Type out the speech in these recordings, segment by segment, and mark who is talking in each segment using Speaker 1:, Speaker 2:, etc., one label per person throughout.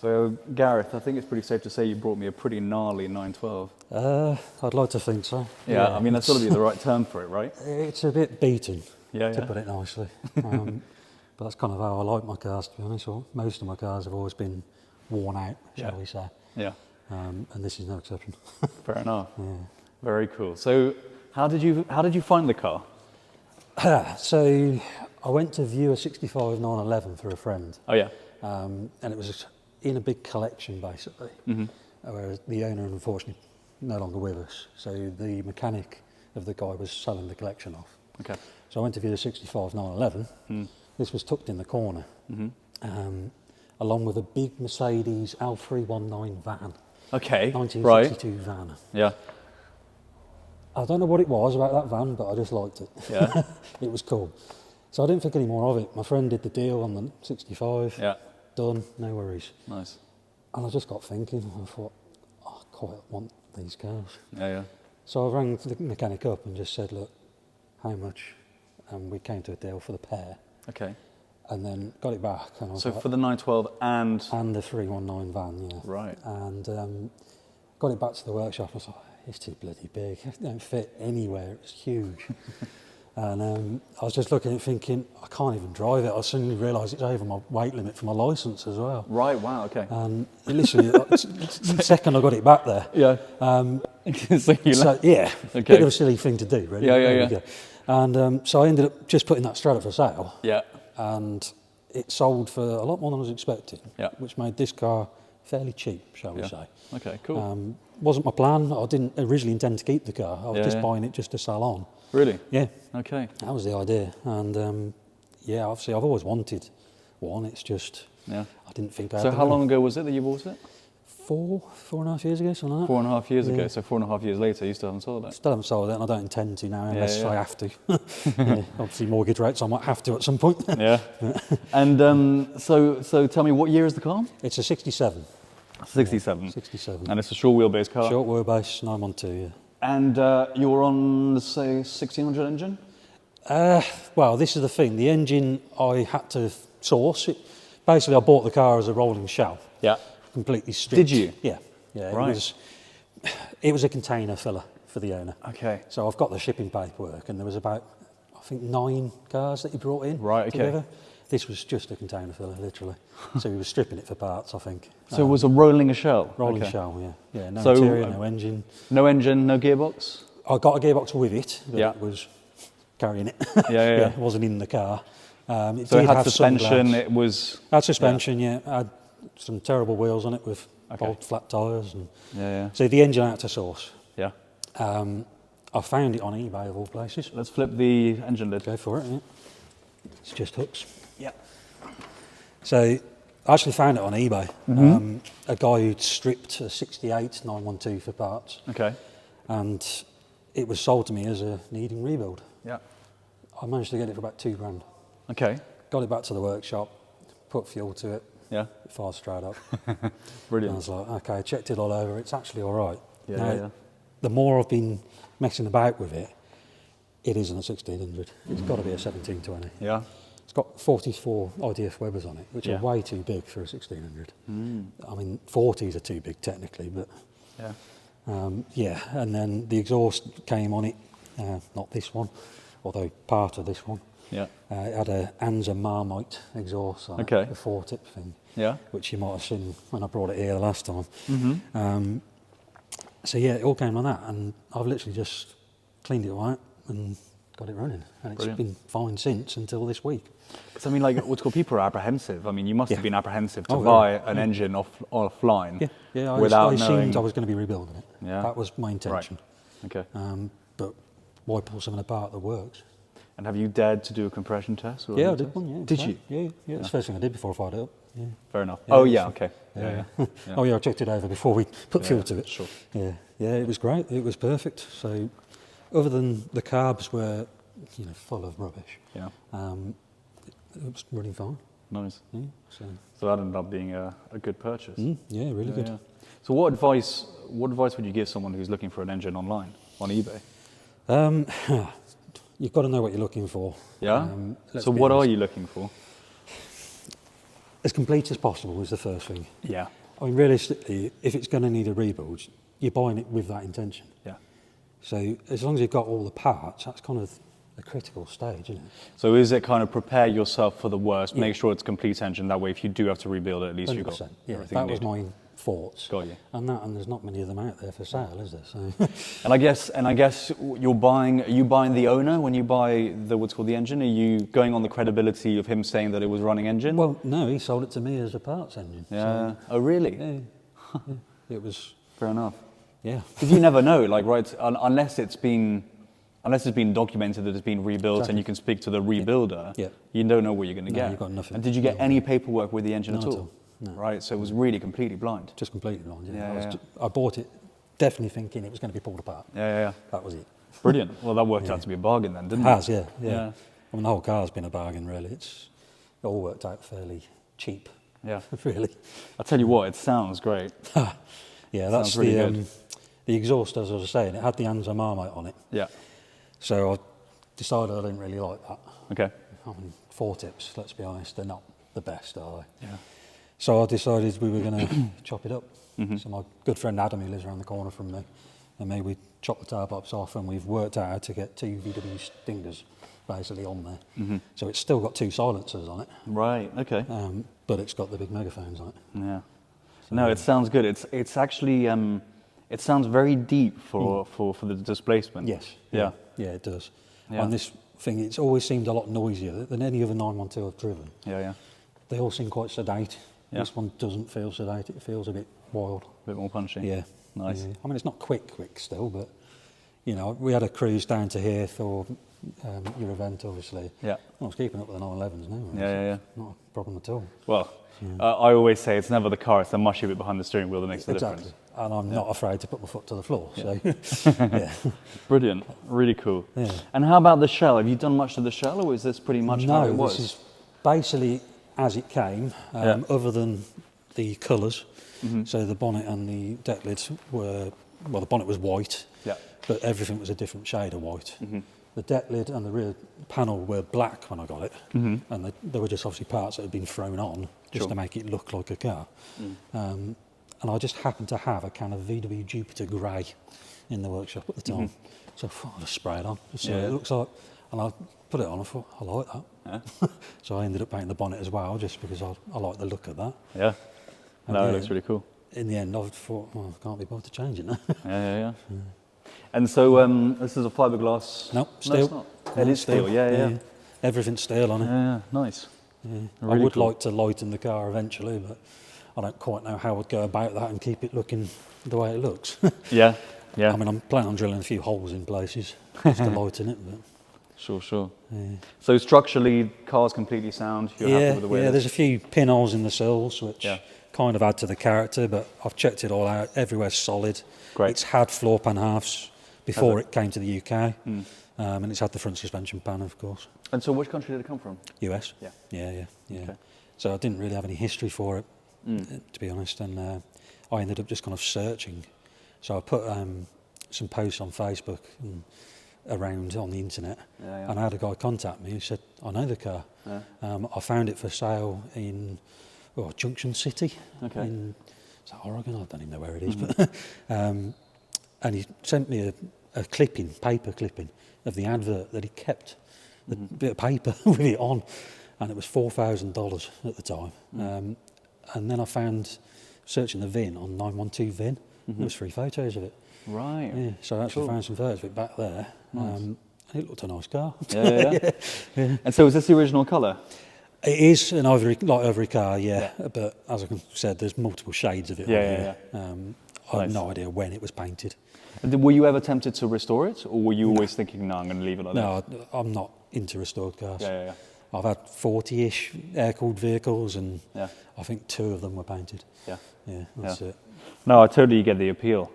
Speaker 1: So, Gareth, I think it's pretty safe to say you brought me a pretty gnarly 912.
Speaker 2: I'd like to think so.
Speaker 1: Yeah, I mean, that's got to be the right term for it, right?
Speaker 2: It's a bit beaten,
Speaker 1: Yeah,
Speaker 2: to put it nicely. But that's kind of how I like my cars, to be honest. Or most of my cars have always been worn out, shall we say.
Speaker 1: Yeah.
Speaker 2: And this is no exception.
Speaker 1: Fair enough.
Speaker 2: Yeah.
Speaker 1: Very cool. So, how did you find the car?
Speaker 2: So I went to view a 65 911 for a friend.
Speaker 1: Oh, yeah.
Speaker 2: And it was in a big collection, basically. Whereas the owner, unfortunately, no longer with us. So the mechanic of the guy was selling the collection off.
Speaker 1: Okay.
Speaker 2: So I went to view the 65 911. This was tucked in the corner, along with a big Mercedes L319 van.
Speaker 1: Okay.
Speaker 2: 1962 van.
Speaker 1: Yeah.
Speaker 2: I don't know what it was about that van, but I just liked it.
Speaker 1: Yeah.
Speaker 2: It was cool. So I didn't think any more of it. My friend did the deal on the 65.
Speaker 1: Yeah.
Speaker 2: Done, no worries.
Speaker 1: Nice.
Speaker 2: And I just got thinking, I thought, I quite want these cars.
Speaker 1: Yeah, yeah.
Speaker 2: So I rang the mechanic up and just said, look, how much? And we came to a deal for the pair.
Speaker 1: Okay.
Speaker 2: And then got it back. And I was
Speaker 1: So
Speaker 2: like,
Speaker 1: for the 912 and...
Speaker 2: And the 319 van, yeah.
Speaker 1: Right.
Speaker 2: And got it back to the workshop. I was like, it's too bloody big. It don't fit anywhere. It's huge. And I was just looking at it thinking, I can't even drive it. I suddenly realised it's over my weight limit for my licence as well.
Speaker 1: Right, wow, okay.
Speaker 2: And literally, the second I got it back there.
Speaker 1: Yeah.
Speaker 2: Yeah,
Speaker 1: Okay.
Speaker 2: bit of a silly thing to do, really.
Speaker 1: Yeah.
Speaker 2: And so I ended up just putting that straight up for sale.
Speaker 1: Yeah.
Speaker 2: And it sold for a lot more than I was expecting, which made this car fairly cheap, shall we say.
Speaker 1: Okay, cool.
Speaker 2: Wasn't my plan. I didn't originally intend to keep the car. I was just buying it just to sell on.
Speaker 1: Really?
Speaker 2: Yeah.
Speaker 1: Okay.
Speaker 2: That was the idea. And obviously I've always wanted one. It's just, I didn't think I had
Speaker 1: So
Speaker 2: the
Speaker 1: how
Speaker 2: money.
Speaker 1: long ago was it that you bought it?
Speaker 2: 4.5 years ago, something like that.
Speaker 1: 4.5 years ago. So 4.5 years later, you still haven't sold it?
Speaker 2: Still haven't sold it, and I don't intend to now unless I have to.
Speaker 1: Yeah.
Speaker 2: Obviously, mortgage rates, I might have to at some point.
Speaker 1: Yeah. And so tell me, what year is the car?
Speaker 2: It's a 67.
Speaker 1: 67.
Speaker 2: 67.
Speaker 1: And it's a short wheelbase car?
Speaker 2: Short wheelbase, 912, yeah.
Speaker 1: And you were on, say, 1600 engine?
Speaker 2: Well, this is the thing. The engine I had to source. Basically, I bought the car as a rolling shell.
Speaker 1: Yeah.
Speaker 2: Completely stripped.
Speaker 1: Did you?
Speaker 2: Yeah. Yeah.
Speaker 1: Right.
Speaker 2: It was a container filler for the owner.
Speaker 1: Okay.
Speaker 2: So I've got the shipping paperwork, and there was about, I think, 9 cars that he brought in.
Speaker 1: Right, okay.
Speaker 2: Together. This was just a container filler, literally. So he was stripping it for parts, I think.
Speaker 1: So it was a rolling shell?
Speaker 2: Rolling shell, yeah. Yeah, no interior, no engine.
Speaker 1: No engine, no gearbox?
Speaker 2: I got a gearbox with it, but
Speaker 1: Yeah.
Speaker 2: it was carrying it.
Speaker 1: Yeah.
Speaker 2: It wasn't in the car. It
Speaker 1: So
Speaker 2: did
Speaker 1: it had
Speaker 2: have some
Speaker 1: suspension,
Speaker 2: glass.
Speaker 1: it was...
Speaker 2: Had suspension, yeah. Had some terrible wheels on it with
Speaker 1: Okay.
Speaker 2: old flat tyres. And
Speaker 1: Yeah.
Speaker 2: So the engine out to source.
Speaker 1: Yeah.
Speaker 2: I found it on eBay of all places.
Speaker 1: Let's flip the engine lid.
Speaker 2: Go for it, yeah. It's just hooks.
Speaker 1: Yeah.
Speaker 2: So I actually found it on eBay. A guy who'd stripped a 68 912 for parts.
Speaker 1: Okay.
Speaker 2: And it was sold to me as a needing rebuild.
Speaker 1: Yeah.
Speaker 2: I managed to get it for about £2,000.
Speaker 1: Okay.
Speaker 2: Got it back to the workshop, put fuel to it,
Speaker 1: Yeah.
Speaker 2: it fired straight up.
Speaker 1: Brilliant.
Speaker 2: And I was like, okay, I checked it all over, it's actually all right.
Speaker 1: Yeah,
Speaker 2: Now,
Speaker 1: yeah.
Speaker 2: The more I've been messing about with it, it isn't a 1600. It's got to be a 1720.
Speaker 1: Yeah.
Speaker 2: It's got 44 IDF Webbers on it, which
Speaker 1: Yeah.
Speaker 2: are way too big for a 1600. I mean, 40s are too big technically, but
Speaker 1: Yeah.
Speaker 2: and then the exhaust came on it, not this one, although part of this one.
Speaker 1: Yeah.
Speaker 2: It had a Anza Marmite exhaust on
Speaker 1: Okay.
Speaker 2: it, a 4-tip thing,
Speaker 1: Yeah.
Speaker 2: which you might have seen when I brought it here the last time. So yeah, it all came on that, and I've literally just cleaned it out and got it running, and it's
Speaker 1: Brilliant.
Speaker 2: been fine since until this week.
Speaker 1: Because I mean, like, what's called people are apprehensive. I mean, you must have been apprehensive to
Speaker 2: Oh,
Speaker 1: buy
Speaker 2: very.
Speaker 1: an engine offline
Speaker 2: Yeah.
Speaker 1: without
Speaker 2: I
Speaker 1: knowing.
Speaker 2: assumed I was going to be rebuilding it.
Speaker 1: Yeah.
Speaker 2: That was my intention.
Speaker 1: Okay.
Speaker 2: But why pull something apart that works?
Speaker 1: And have you dared to do a compression test? Or
Speaker 2: Yeah, I
Speaker 1: a
Speaker 2: did
Speaker 1: test?
Speaker 2: one. Yeah.
Speaker 1: Did you?
Speaker 2: Yeah. That's the first thing I did before I fired it up. Yeah.
Speaker 1: Fair enough.
Speaker 2: Yeah,
Speaker 1: Oh
Speaker 2: it was
Speaker 1: yeah.
Speaker 2: fun.
Speaker 1: Okay. Yeah.
Speaker 2: Oh yeah, I checked it over before we put fuel to it.
Speaker 1: Sure.
Speaker 2: Yeah, it was great. It was perfect. So, other than the carbs were, full of rubbish,
Speaker 1: Yeah.
Speaker 2: it was running fine.
Speaker 1: Nice.
Speaker 2: Yeah,
Speaker 1: So that ended up being a good purchase.
Speaker 2: yeah, really good.
Speaker 1: Yeah. So what advice would you give someone who's looking for an engine online on eBay?
Speaker 2: You've got to know what you're looking for.
Speaker 1: Yeah.
Speaker 2: Let's
Speaker 1: So
Speaker 2: be
Speaker 1: what are
Speaker 2: honest.
Speaker 1: you looking for?
Speaker 2: as complete as possible was the first thing.
Speaker 1: Yeah.
Speaker 2: I mean, realistically, if it's going to need a rebuild, you're buying it with that intention.
Speaker 1: Yeah.
Speaker 2: So as long as you've got all the parts, that's kind of a critical stage, isn't it?
Speaker 1: So is it kind of prepare yourself for the worst, make sure it's complete engine, that way if you do have to rebuild it, at least you've got
Speaker 2: 100%. Yeah,
Speaker 1: everything
Speaker 2: that
Speaker 1: you
Speaker 2: was
Speaker 1: need.
Speaker 2: my thoughts.
Speaker 1: Got you.
Speaker 2: And there's not many of them out there for sale, is there? So
Speaker 1: And I guess are you buying the owner when you buy what's called the engine? Are you going on the credibility of him saying that it was running engine?
Speaker 2: well, no, he sold it to me as a parts engine.
Speaker 1: Yeah.
Speaker 2: So,
Speaker 1: Oh, really?
Speaker 2: yeah, it was.
Speaker 1: Fair enough.
Speaker 2: Yeah.
Speaker 1: Because you never know, like, right? Unless it's been documented that it's been rebuilt,
Speaker 2: Exactly.
Speaker 1: and you can speak to the rebuilder.
Speaker 2: Yeah.
Speaker 1: You don't know what you're going to
Speaker 2: No,
Speaker 1: get.
Speaker 2: you've got nothing.
Speaker 1: And did you get any paperwork with the engine
Speaker 2: Not
Speaker 1: at
Speaker 2: at
Speaker 1: all?
Speaker 2: all, no.
Speaker 1: Right. So it was really completely blind.
Speaker 2: Just completely blind.
Speaker 1: Yeah, yeah.
Speaker 2: I bought it definitely thinking it was going to be pulled apart.
Speaker 1: Yeah.
Speaker 2: That was it.
Speaker 1: Brilliant. Well, that worked out to be a bargain then, didn't
Speaker 2: It
Speaker 1: it?
Speaker 2: has, yeah.
Speaker 1: Yeah.
Speaker 2: I mean, the whole car's been a bargain, really. It all worked out fairly cheap,
Speaker 1: Yeah.
Speaker 2: really.
Speaker 1: I'll tell you what, it sounds great.
Speaker 2: Yeah, that's
Speaker 1: Sounds really good.
Speaker 2: The exhaust, as I was saying, it had the Anza Marmite on it.
Speaker 1: Yeah.
Speaker 2: So I decided I didn't really like that.
Speaker 1: Okay.
Speaker 2: I mean, 4 tips, let's be honest, they're not the best, are they?
Speaker 1: Yeah.
Speaker 2: So I decided we were going to chop it up.
Speaker 1: Mm-hmm.
Speaker 2: So my good friend Adam, who lives around the corner from me, and me, we chopped the tailpipes off, and we've worked out how to get 2 VW Stingers basically on there.
Speaker 1: Mm-hmm.
Speaker 2: So it's still got 2 silencers on it,
Speaker 1: Right. Okay.
Speaker 2: but it's got the big megaphones on it.
Speaker 1: Yeah. No, it sounds good. It's actually it sounds very deep for the displacement.
Speaker 2: Yes.
Speaker 1: Yeah.
Speaker 2: Yeah, it does.
Speaker 1: Yeah.
Speaker 2: And this thing, it's always seemed a lot noisier than any other 912 I've driven.
Speaker 1: Yeah.
Speaker 2: They all seem quite sedate.
Speaker 1: Yeah.
Speaker 2: This one doesn't feel sedate, it feels a bit wild.
Speaker 1: A bit more punchy.
Speaker 2: Yeah.
Speaker 1: Nice.
Speaker 2: Yeah. I mean, it's not quick still, but, you know, we had a cruise down to here for your event, obviously.
Speaker 1: Yeah.
Speaker 2: I was keeping up with the 911s now.
Speaker 1: Yeah.
Speaker 2: Not a problem at all.
Speaker 1: Well, I always say it's never the car; it's the mushy bit behind the steering wheel that makes the
Speaker 2: Exactly.
Speaker 1: difference.
Speaker 2: And I'm not afraid to put my foot to the floor. So, yeah.
Speaker 1: Brilliant. Really cool.
Speaker 2: Yeah.
Speaker 1: And how about the shell? Have you done much to the shell, or is this pretty much how it
Speaker 2: No,
Speaker 1: was?
Speaker 2: this is basically as it came, other than the colours.
Speaker 1: Mm-hmm.
Speaker 2: So the bonnet and the deck lids were, well, the bonnet was white,
Speaker 1: Yeah.
Speaker 2: but everything was a different shade of white.
Speaker 1: Mm-hmm.
Speaker 2: The deck lid and the rear panel were black when I got it, and there were just obviously parts that had been thrown on just
Speaker 1: Sure.
Speaker 2: to make it look like a car. And I just happened to have a can of VW Jupiter Grey in the workshop at the time. So I thought I'll just spray it on, just see what
Speaker 1: Yeah.
Speaker 2: it looks like. And I put it on, I thought, I like that.
Speaker 1: Yeah.
Speaker 2: So I ended up painting the bonnet as well, just because I like the look of that.
Speaker 1: Yeah.
Speaker 2: And
Speaker 1: No, it
Speaker 2: yeah,
Speaker 1: looks really cool.
Speaker 2: In the end, I thought, well, I can't be bothered to change it now.
Speaker 1: Yeah. And so this is a fiberglass.
Speaker 2: Nope,
Speaker 1: No,
Speaker 2: steel.
Speaker 1: it's not. It is steel. Yeah.
Speaker 2: Everything's steel on it.
Speaker 1: Yeah. Nice.
Speaker 2: Yeah.
Speaker 1: Really
Speaker 2: I would
Speaker 1: cool.
Speaker 2: like to lighten the car eventually, but I don't quite know how I'd go about that and keep it looking the way it looks.
Speaker 1: Yeah.
Speaker 2: I mean, I'm planning on drilling a few holes in places just to lighten it. But
Speaker 1: Sure.
Speaker 2: yeah,
Speaker 1: So structurally, car's completely sound. You're happy with the way it is?
Speaker 2: there's a few pinholes in the sills which
Speaker 1: Yeah.
Speaker 2: kind of add to the character, but I've checked it all out. Everywhere's solid.
Speaker 1: Great.
Speaker 2: It's had floor pan halves before
Speaker 1: Has
Speaker 2: it came to the UK, and it's had the front suspension pan, of course.
Speaker 1: And so which country did it come from?
Speaker 2: US.
Speaker 1: Yeah.
Speaker 2: Yeah.
Speaker 1: Okay.
Speaker 2: So I didn't really have any history for it, to be honest, and I ended up just kind of searching. So I put some posts on Facebook and around on the internet,
Speaker 1: Yeah.
Speaker 2: and I had a guy contact me who said, I know the car. I found it for sale in Junction City.
Speaker 1: Okay.
Speaker 2: In, is that Oregon? I don't even know where it is. But and he sent me a paper clipping of the advert that he kept, the bit of paper with it on, and it was $4,000 at the time. And then I found, searching the VIN on 912 VIN, there was 3 photos of it.
Speaker 1: Right.
Speaker 2: Yeah, so I actually
Speaker 1: Cool.
Speaker 2: found some photos of it back there. And it looked a nice car.
Speaker 1: Yeah. And so is this the original colour?
Speaker 2: It is an ivory car, yeah. But as I said, there's multiple shades of it.
Speaker 1: Yeah.
Speaker 2: I have
Speaker 1: Nice.
Speaker 2: no idea when it was painted.
Speaker 1: And were you ever tempted to restore it, or were you always thinking, no, I'm going to leave it like
Speaker 2: No, I'm not into restored cars.
Speaker 1: that? Yeah.
Speaker 2: I've had 40-ish air-cooled vehicles, and
Speaker 1: Yeah.
Speaker 2: I think 2 of them were painted.
Speaker 1: Yeah.
Speaker 2: Yeah, that's it.
Speaker 1: No, I totally get the appeal.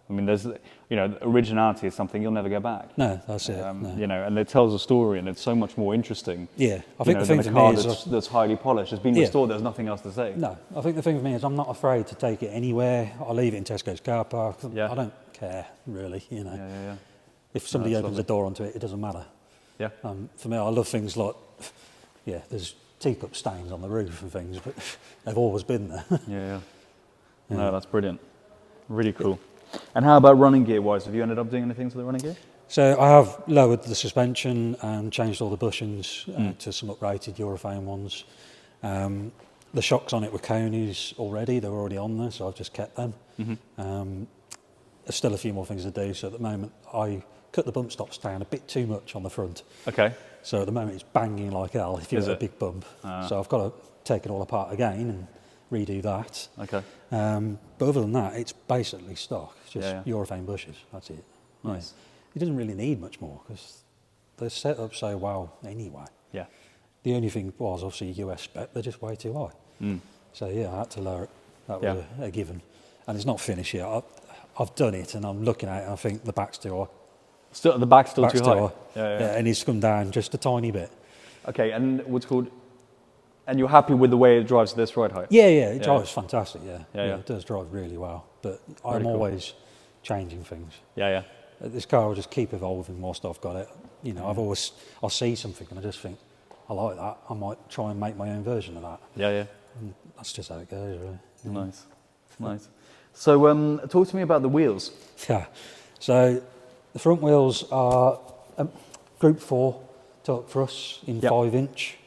Speaker 1: I mean, there's, originality is something you'll never get back.
Speaker 2: No, that's it. No.
Speaker 1: And it tells a story, and it's so much more interesting.
Speaker 2: Yeah, I think the
Speaker 1: than
Speaker 2: thing
Speaker 1: a
Speaker 2: for
Speaker 1: car
Speaker 2: me is...
Speaker 1: that's highly polished. It's been
Speaker 2: Yeah.
Speaker 1: restored. There's nothing else to say.
Speaker 2: No, I think the thing for me is I'm not afraid to take it anywhere. I'll leave it in Tesco's car park.
Speaker 1: Yeah.
Speaker 2: I don't care, really,
Speaker 1: Yeah.
Speaker 2: If somebody
Speaker 1: that's
Speaker 2: opens the door onto it, it doesn't matter.
Speaker 1: Yeah.
Speaker 2: For me, I love things like, there's teacup stains on the roof and things, but they've always been there.
Speaker 1: Yeah. No, that's brilliant. Really cool. And how about running gear wise? Have you ended up doing anything to the running gear?
Speaker 2: So I have lowered the suspension and changed all the bushings to some uprated urethane ones. The shocks on it were conies already, they were already on there, so I've just kept them. There's still a few more things to do, so at the moment I cut the bump stops down a bit too much on the front.
Speaker 1: Okay.
Speaker 2: So at the moment it's banging like hell if you get a big bump. So I've got to take it all apart again and redo that.
Speaker 1: Okay.
Speaker 2: But other than that, it's basically stock. It's just
Speaker 1: Yeah.
Speaker 2: urethane bushes, that's it.
Speaker 1: Nice.
Speaker 2: It doesn't really need much more because they're set up so well anyway.
Speaker 1: Yeah.
Speaker 2: The only thing was obviously US spec, they're just way too high. So yeah, I had to lower it. That was a given. And it's not finished yet. I've done it and I'm looking at it and I think the back's too high.
Speaker 1: Still, the back's still too high.
Speaker 2: Yeah, it needs to come down just a tiny bit.
Speaker 1: Okay, and what's called, and you're happy with the way it drives this ride height?
Speaker 2: Yeah, it drives fantastic, yeah.
Speaker 1: It
Speaker 2: does drive really well. But I'm always changing things.
Speaker 1: Yeah.
Speaker 2: This car will just keep evolving whilst I've got it. You know, I'll see something and I just think, I like that. I might try and make my own version of that.
Speaker 1: Yeah.
Speaker 2: And that's just how it goes, really.
Speaker 1: Nice. So, talk to me about the wheels.
Speaker 2: Yeah. So the front wheels are Group 4 torque thrust in 5-inch,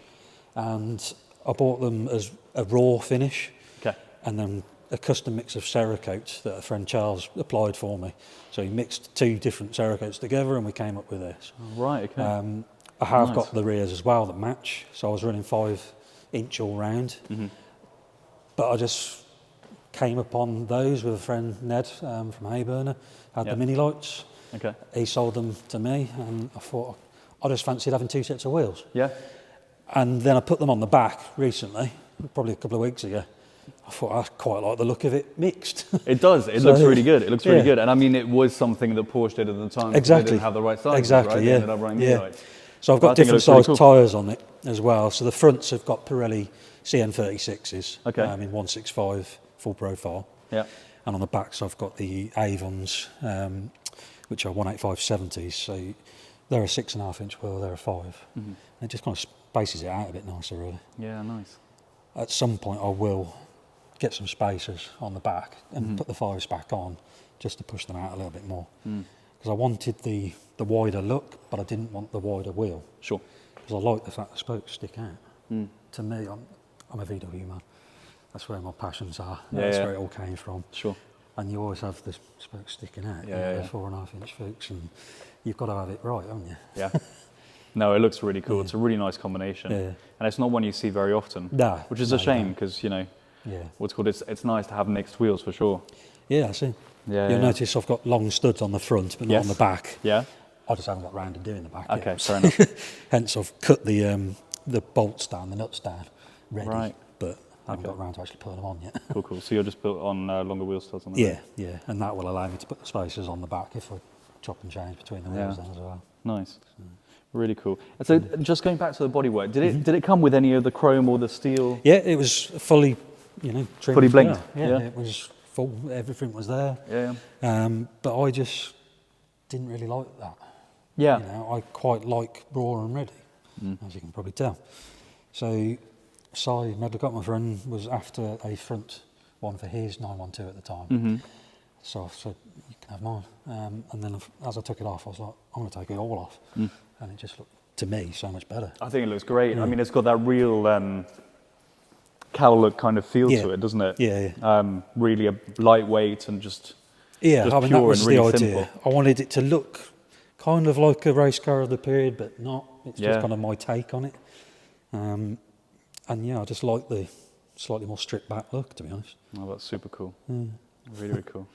Speaker 2: and I bought them as a raw finish.
Speaker 1: Okay.
Speaker 2: And then a custom mix of Cerakote that a friend Charles applied for me. So he mixed 2 different Cerakotes together and we came up with this.
Speaker 1: Right, okay.
Speaker 2: I have got the rears as well that match, so I was running 5-inch all round. But I just came upon those with a friend, Ned, from Hayburner, had the mini lights.
Speaker 1: Okay.
Speaker 2: He sold them to me and I thought, I just fancied having 2 sets of wheels.
Speaker 1: Yeah.
Speaker 2: And then I put them on the back recently, probably a couple of weeks ago. I thought I quite like the look of it mixed.
Speaker 1: It does. It looks really good. It looks really good. And I mean, it was something that Porsche did at the time.
Speaker 2: Exactly.
Speaker 1: They didn't have the right sizes,
Speaker 2: exactly,
Speaker 1: right? They ended up running mini lights.
Speaker 2: So I've got different size tyres on it as well. So the fronts have got Pirelli CN36s in 165 full profile.
Speaker 1: Yeah.
Speaker 2: And on the backs I've got the Avons, which are 185/70s. So they're a 6.5-inch wheel, they're a 5. It just kind of spaces it out a bit nicer, really.
Speaker 1: Yeah, nice.
Speaker 2: At some point I will get some spacers on the back and put the 5s back on just to push them out a little bit more. Because I wanted the wider look, but I didn't want the wider wheel.
Speaker 1: Sure.
Speaker 2: Because I like the fact the spokes stick out. To me, I'm a VW man. That's where my passions are. That's where it all came from.
Speaker 1: Sure.
Speaker 2: And you always have the spokes sticking out.
Speaker 1: Yeah.
Speaker 2: 4.5-inch spokes, and you've got to have it right, haven't you?
Speaker 1: Yeah. No, it looks really cool. It's a really nice combination.
Speaker 2: Yeah.
Speaker 1: And it's not one you see very often.
Speaker 2: No.
Speaker 1: Which is a shame because, you know, what's called, it's nice to have mixed wheels for sure.
Speaker 2: Yeah, I see.
Speaker 1: Yeah.
Speaker 2: You'll notice I've got long studs on the front, but not on the back.
Speaker 1: Yeah.
Speaker 2: I just haven't got round to doing the back yet.
Speaker 1: Okay, fair enough.
Speaker 2: Hence, I've cut the bolts down, the nuts down, ready.
Speaker 1: Right.
Speaker 2: But I haven't got round to actually putting them on yet.
Speaker 1: Cool. So you'll just put on longer wheel studs on the back?
Speaker 2: Yeah. And that will allow me to put the spacers on the back if I chop and change between the wheels then as well.
Speaker 1: Nice. Really cool. And so just going back to the bodywork, did it come with any of the chrome or the steel?
Speaker 2: Yeah, it was fully, trimmed.
Speaker 1: Fully blinged?
Speaker 2: Yeah, it was full. Everything was there.
Speaker 1: Yeah.
Speaker 2: But I just didn't really like that.
Speaker 1: Yeah.
Speaker 2: I quite like raw and ready, as you can probably tell. So, Medlicott, my friend, was after a front one for his 912 at the time. So I said, you can have mine. And then as I took it off, I was like, I'm going to take it all off. And it just looked, to me, so much better.
Speaker 1: I think it looks great. I mean, it's got that real cowl look kind of feel to it, doesn't it?
Speaker 2: Yeah.
Speaker 1: Really a lightweight and just
Speaker 2: I mean, that was
Speaker 1: really
Speaker 2: the idea.
Speaker 1: simple.
Speaker 2: I wanted it to look kind of like a race car of the period, but not. It's
Speaker 1: Yeah.
Speaker 2: just kind of my take on it. And yeah, I just like the slightly more stripped back look, to be honest.
Speaker 1: Oh, that's super cool. Really cool.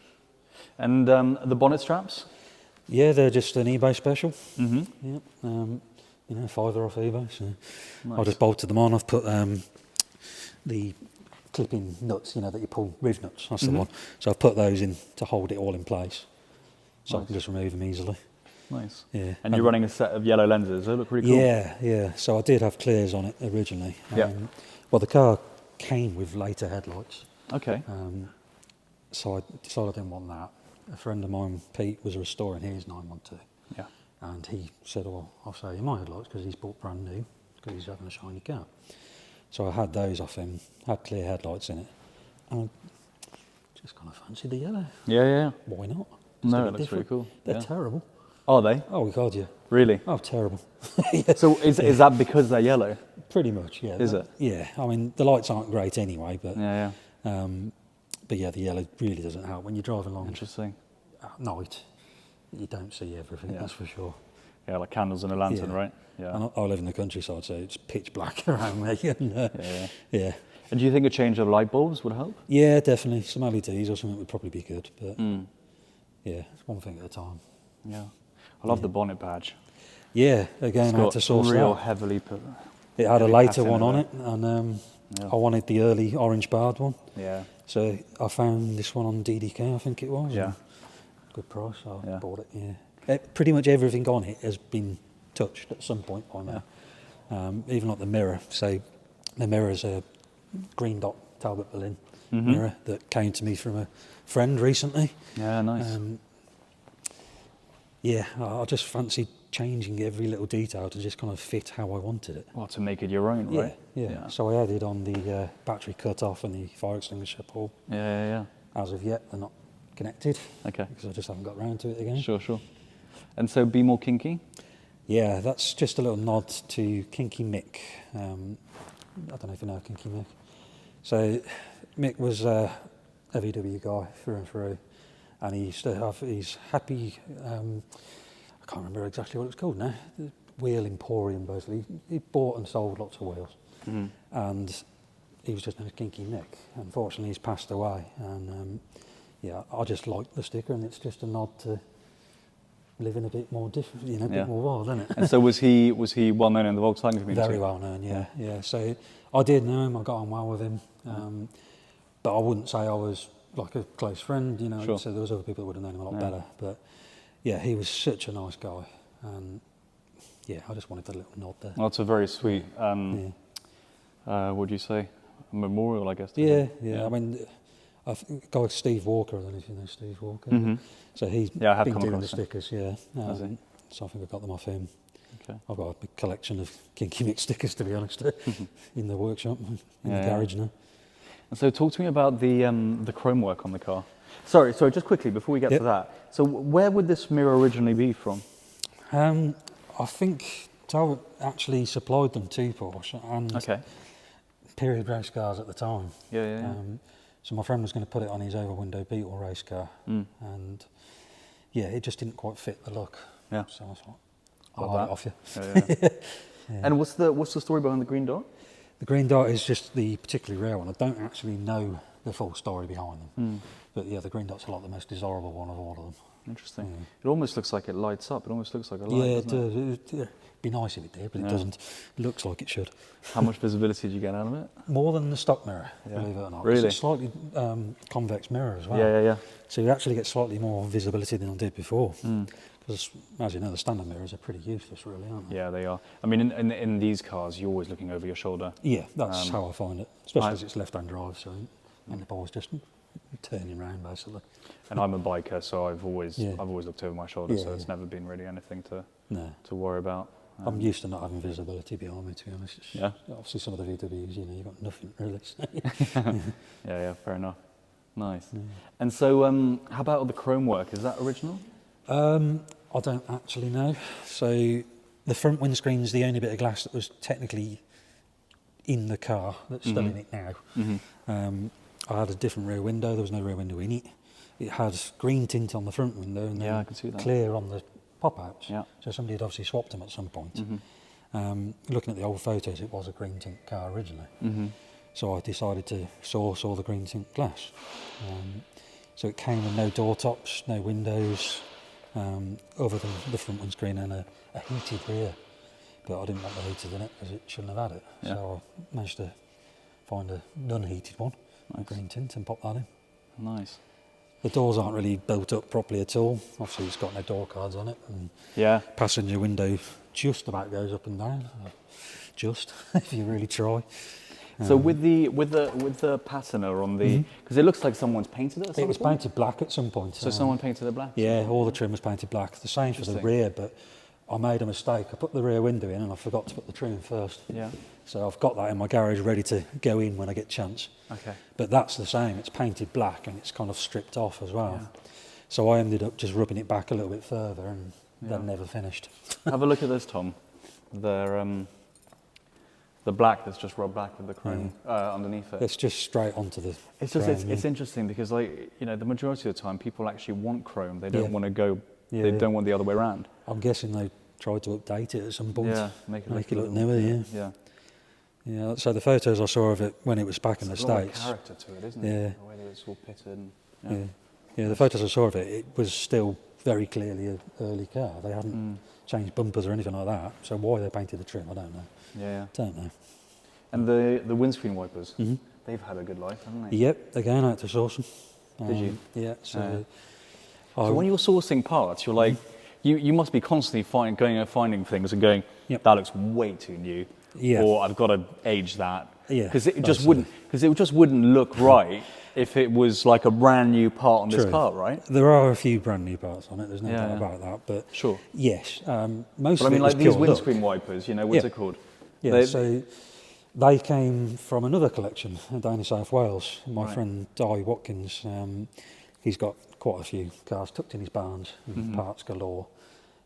Speaker 1: And the bonnet straps?
Speaker 2: Yeah, they're just an eBay special.
Speaker 1: Mm-hmm.
Speaker 2: Yeah, £5 off eBay. So
Speaker 1: Nice.
Speaker 2: I just bolted them on. I've put the clipping nuts, that you pull, riv nuts, that's the one. So I've put those in to hold it all in place. So I can just remove them easily.
Speaker 1: Nice.
Speaker 2: Yeah.
Speaker 1: And you're running a set of yellow lenses. They look pretty cool.
Speaker 2: Yeah. So I did have clears on it originally.
Speaker 1: Yeah.
Speaker 2: Well, the car came with later headlights.
Speaker 1: Okay.
Speaker 2: So I decided I didn't want that. A friend of mine, Pete, was restoring his 912.
Speaker 1: Yeah.
Speaker 2: And he said, well, I'll show you my headlights because he's bought brand new because he's having a shiny car. So I had those off him, had clear headlights in it. And I just kind of fancied the yellow.
Speaker 1: Yeah, yeah.
Speaker 2: Why not?
Speaker 1: No, it looks really cool.
Speaker 2: They're
Speaker 1: Yeah.
Speaker 2: terrible.
Speaker 1: Are they?
Speaker 2: Oh, God, yeah.
Speaker 1: Really?
Speaker 2: Oh, terrible. Yeah.
Speaker 1: So is that because they're yellow?
Speaker 2: Pretty much, yeah.
Speaker 1: Is it?
Speaker 2: Yeah. I mean, the lights aren't great anyway, but
Speaker 1: Yeah,
Speaker 2: but yeah, the yellow really doesn't help when you're driving along
Speaker 1: Interesting.
Speaker 2: at night. You don't see everything, that's for sure.
Speaker 1: Yeah, like candles in a lantern,
Speaker 2: Yeah.
Speaker 1: right? Yeah.
Speaker 2: And I live in the countryside, so it's pitch black around me. And, yeah.
Speaker 1: And do you think a change of light bulbs would help?
Speaker 2: Yeah, definitely. Some LEDs or something would probably be good, but
Speaker 1: Mm.
Speaker 2: yeah, it's one thing at a time.
Speaker 1: Yeah. I love the bonnet badge.
Speaker 2: Yeah, again,
Speaker 1: It's
Speaker 2: I had
Speaker 1: got
Speaker 2: to source
Speaker 1: real
Speaker 2: that.
Speaker 1: heavily put.
Speaker 2: It had a
Speaker 1: heavy
Speaker 2: later
Speaker 1: patina
Speaker 2: one on
Speaker 1: there.
Speaker 2: it, and
Speaker 1: Yeah.
Speaker 2: I wanted the early orange barred one.
Speaker 1: Yeah.
Speaker 2: So I found this one on DDK, I think it was.
Speaker 1: Yeah.
Speaker 2: and Good price, so
Speaker 1: Yeah.
Speaker 2: I bought it, yeah. Pretty much everything on it has been touched at some point by now. Even like the mirror. So the mirror's a green dot Talbot Berlin mirror that came to me from a friend recently.
Speaker 1: Yeah, nice.
Speaker 2: Yeah, I just fancied changing every little detail to just kind of fit how I wanted it.
Speaker 1: Well, to make it your own, right?
Speaker 2: Yeah. So I added on the battery cut-off and the fire extinguisher pull.
Speaker 1: Yeah.
Speaker 2: As of yet, they're not connected
Speaker 1: Okay.
Speaker 2: because I just haven't got round to it again.
Speaker 1: Sure. And so be more kinky?
Speaker 2: Yeah, that's just a little nod to Kinky Mick. I don't know if you know Kinky Mick. So Mick was a VW guy through and through, and he used to have his happy, I can't remember exactly what it was called now, the Wheel Emporium basically. He bought and sold lots of wheels, and he was just known as Kinky Mick. Unfortunately, he's passed away, and yeah, I just like the sticker, and it's just a nod to living a bit more different, a bit more wild, isn't it?
Speaker 1: And so was he well known in the Volkswagen community?
Speaker 2: Very well known, yeah. So I did know him, I got on well with him, but I wouldn't say I was like a close friend,
Speaker 1: Sure.
Speaker 2: So there was other people that would have known him a lot better. But yeah, he was such a nice guy, and yeah, I just wanted a little nod there.
Speaker 1: Well, it's a very sweet, what would you say, a memorial, I guess. to
Speaker 2: Yeah.
Speaker 1: him.
Speaker 2: I mean, I think a guy like Steve Walker, I don't know if you know Steve Walker. So he's
Speaker 1: Yeah, I have
Speaker 2: been
Speaker 1: come
Speaker 2: doing the
Speaker 1: across him.
Speaker 2: stickers, yeah.
Speaker 1: Has he?
Speaker 2: So I think I got them off him.
Speaker 1: Okay.
Speaker 2: I've got a big collection of Kinky Mick stickers, to be honest, in the workshop, in the garage now.
Speaker 1: And so talk to me about the chrome work on the car. Sorry, just quickly, before we get to that. So where would this mirror originally be from?
Speaker 2: I think Talbot actually supplied them to Porsche and period race cars at the time.
Speaker 1: Yeah.
Speaker 2: So my friend was going to put it on his over window Beetle race car, and yeah, it just didn't quite fit the look.
Speaker 1: Yeah.
Speaker 2: So I thought, I'll buy it off you.
Speaker 1: Yeah. And what's the story behind the green dot?
Speaker 2: The green dot is just the particularly rare one. I don't actually know the full story behind them, but yeah, the green dot's like the most desirable one of all of them.
Speaker 1: Interesting. It almost looks like it lights up. It almost looks like a light.
Speaker 2: Yeah, it
Speaker 1: doesn't it?
Speaker 2: does. It'd be nice if it did, but it doesn't. It looks like it should.
Speaker 1: How much visibility did you get out of it?
Speaker 2: More than the stock mirror, believe it or not.
Speaker 1: Really?
Speaker 2: It's a slightly convex mirror as well.
Speaker 1: Yeah.
Speaker 2: So you actually get slightly more visibility than I did before. Because, as you know, the standard mirrors are pretty useless, really, aren't they?
Speaker 1: Yeah, they are. I mean, in these cars, you're always looking over your shoulder.
Speaker 2: Yeah, that's how I find it. Especially as it's left-hand drive, so and the ball's just turning round, basically.
Speaker 1: And I'm a biker, so I've always looked over my shoulder, so it's
Speaker 2: Yeah.
Speaker 1: never been really anything to
Speaker 2: No.
Speaker 1: worry about.
Speaker 2: I'm used to not having visibility behind me, to be honest. It's,
Speaker 1: Yeah.
Speaker 2: Obviously, some of the VWs, you've got nothing, really. So.
Speaker 1: Yeah, fair enough. Nice. And so, how about the chrome work? Is that original?
Speaker 2: I don't actually know. So the front windscreen is the only bit of glass that was technically in the car that's still in it now. I had a different rear window. There was no rear window in it. It had green tint on the front window and then
Speaker 1: I can see that.
Speaker 2: clear on the pop-outs.
Speaker 1: Yeah.
Speaker 2: So somebody had obviously swapped them at some point. Looking at the old photos, it was a green tint car originally. So I decided to source all the green tint glass. So it came with no door tops, no windows, other than the front windscreen and a heated rear. But I didn't want the heated in it because it shouldn't have had it.
Speaker 1: Yeah.
Speaker 2: So I managed to find a non-heated one, a green tint, and pop that in.
Speaker 1: Nice.
Speaker 2: The doors aren't really built up properly at all. Obviously, it's got no door cards on it, and
Speaker 1: Yeah.
Speaker 2: passenger window just about goes up and down. Just, if you really try.
Speaker 1: So with the patina on the, because it looks like someone's painted it. At some
Speaker 2: It was
Speaker 1: point?
Speaker 2: painted black at some point.
Speaker 1: So someone painted it black.
Speaker 2: Yeah, all the trim was painted black. The same for the rear, but I made a mistake. I put the rear window in and I forgot to put the trim in first.
Speaker 1: Yeah.
Speaker 2: So I've got that in my garage ready to go in when I get chance.
Speaker 1: Okay.
Speaker 2: But that's the same. It's painted black and it's kind of stripped off as well.
Speaker 1: Yeah.
Speaker 2: So I ended up just rubbing it back a little bit further and then never finished.
Speaker 1: Have a look at this, Tom. The black that's just rubbed back with the chrome underneath it.
Speaker 2: It's just straight onto the
Speaker 1: It's just
Speaker 2: frame,
Speaker 1: it's interesting because, like, you know, the majority of the time people actually want chrome. They don't
Speaker 2: Yeah.
Speaker 1: want to go.
Speaker 2: Yeah,
Speaker 1: They
Speaker 2: yeah.
Speaker 1: don't want the other way around.
Speaker 2: I'm guessing they tried to update it at some point.
Speaker 1: Yeah, make it
Speaker 2: look
Speaker 1: little-
Speaker 2: newer, yeah.
Speaker 1: Yeah.
Speaker 2: Yeah, so the photos I saw of it when it was back in the
Speaker 1: There's a lot of
Speaker 2: States.
Speaker 1: character to it, isn't
Speaker 2: Yeah.
Speaker 1: it? The way that it's all pitted. And,
Speaker 2: Yeah. Yeah, the photos I saw of it, it was still very clearly an early car. They hadn't changed bumpers or anything like that. So why they painted the trim, I don't know.
Speaker 1: Yeah.
Speaker 2: Don't know.
Speaker 1: And the windscreen wipers,
Speaker 2: Mm-hmm.
Speaker 1: they've had a good life, haven't they?
Speaker 2: Yep, again, I had to source them.
Speaker 1: Did you?
Speaker 2: Yeah, so...
Speaker 1: So when you're sourcing parts, you're like, you must be constantly finding things and going,
Speaker 2: Yep.
Speaker 1: that looks way too new,
Speaker 2: Yeah.
Speaker 1: or I've got to age that,
Speaker 2: Yeah,
Speaker 1: because it
Speaker 2: basically.
Speaker 1: just wouldn't look right if it was like a brand new part on this
Speaker 2: True.
Speaker 1: car, right?
Speaker 2: There are a few brand new parts on it, there's no
Speaker 1: Yeah,
Speaker 2: doubt
Speaker 1: yeah.
Speaker 2: about that, but
Speaker 1: Sure.
Speaker 2: yes, most
Speaker 1: But I
Speaker 2: of
Speaker 1: mean,
Speaker 2: it was
Speaker 1: like these
Speaker 2: pure
Speaker 1: windscreen
Speaker 2: look.
Speaker 1: wipers, you know, what's
Speaker 2: Yeah.
Speaker 1: it called?
Speaker 2: Yeah,
Speaker 1: They-
Speaker 2: so they came from another collection down in South Wales. My
Speaker 1: Right.
Speaker 2: friend Di Watkins, he's got quite a few cars tucked in his barns, and parts galore.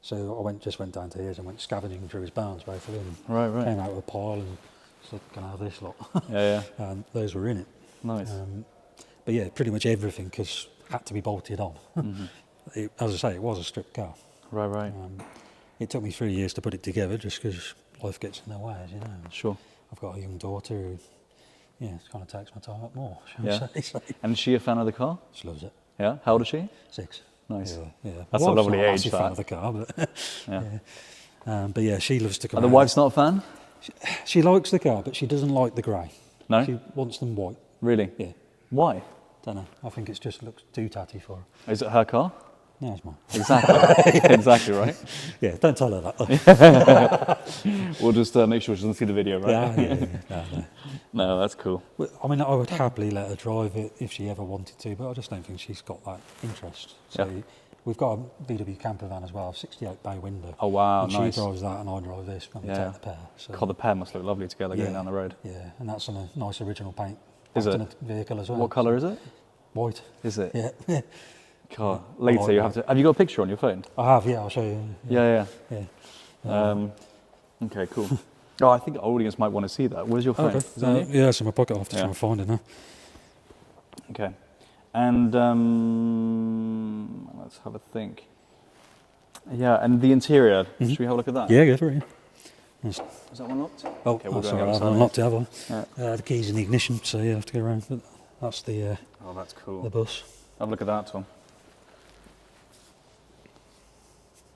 Speaker 2: So I just went down to his and went scavenging through his barns basically, and
Speaker 1: Right.
Speaker 2: came out with a pile and said, "Can I have this lot?"
Speaker 1: Yeah,
Speaker 2: And those were in it.
Speaker 1: nice.
Speaker 2: But yeah, pretty much everything had to be bolted on. As I say, it was a stripped car.
Speaker 1: Right.
Speaker 2: It took me 3 years to put it together just because life gets in the way, as you know.
Speaker 1: Sure.
Speaker 2: I've got a young daughter who, yeah, it kind of takes my time up more, shall
Speaker 1: Yeah.
Speaker 2: we say. So
Speaker 1: And is she a fan of the car?
Speaker 2: she loves it.
Speaker 1: Yeah. How old is she?
Speaker 2: 6.
Speaker 1: Nice.
Speaker 2: Yeah.
Speaker 1: That's
Speaker 2: My
Speaker 1: a
Speaker 2: wife's
Speaker 1: lovely
Speaker 2: not
Speaker 1: age,
Speaker 2: massive fan
Speaker 1: that.
Speaker 2: of the car, but
Speaker 1: Yeah.
Speaker 2: but yeah, she loves to come
Speaker 1: And the
Speaker 2: out.
Speaker 1: wife's not a fan?
Speaker 2: She likes the car, but she doesn't like the grey.
Speaker 1: No?
Speaker 2: She wants them white.
Speaker 1: Really?
Speaker 2: Yeah.
Speaker 1: Why?
Speaker 2: Don't know. I think it just looks too tatty for her.
Speaker 1: Is it her car?
Speaker 2: No, it's mine.
Speaker 1: Exactly. Exactly right.
Speaker 2: Yeah, don't tell her that. though.
Speaker 1: We'll just make sure she doesn't see the video, right?
Speaker 2: Yeah. No.
Speaker 1: No, that's cool.
Speaker 2: Well, I mean, I would happily let her drive it if she ever wanted to, but I just don't think she's got that interest. So
Speaker 1: Yeah.
Speaker 2: we've got a VW camper van as well, 68 bay window.
Speaker 1: Oh, wow,
Speaker 2: and
Speaker 1: nice.
Speaker 2: She drives that and I drive this when we
Speaker 1: Yeah.
Speaker 2: take the pair. So,
Speaker 1: God, the pair must look lovely together going down the road.
Speaker 2: Yeah, and that's on a nice original paint.
Speaker 1: Is
Speaker 2: Backed
Speaker 1: it?
Speaker 2: in a vehicle as well.
Speaker 1: What colour is it?
Speaker 2: White.
Speaker 1: Is it?
Speaker 2: Yeah.
Speaker 1: God, later
Speaker 2: like
Speaker 1: you have to. Have you got a picture on your phone?
Speaker 2: I have, yeah, I'll show you.
Speaker 1: Yeah.
Speaker 2: Yeah.
Speaker 1: Okay, cool. Oh, I think our audience might want to see that. Where's your phone?
Speaker 2: Okay.
Speaker 1: Is that you?
Speaker 2: Yeah, it's in my pocket. I'll have to
Speaker 1: Yeah.
Speaker 2: try and find it now.
Speaker 1: Okay. And let's have a think. Yeah, and the interior. Should we have a look at that?
Speaker 2: Yeah, go for it. Yeah.
Speaker 1: Is that one locked?
Speaker 2: Oh,
Speaker 1: Okay, we'll go
Speaker 2: sorry,
Speaker 1: on the
Speaker 2: I
Speaker 1: other
Speaker 2: haven't
Speaker 1: side.
Speaker 2: unlocked it, have I?
Speaker 1: Yeah.
Speaker 2: The key's in the ignition, so you have to go around. But that's the
Speaker 1: Oh, that's cool.
Speaker 2: bus.
Speaker 1: Have a look at that, Tom.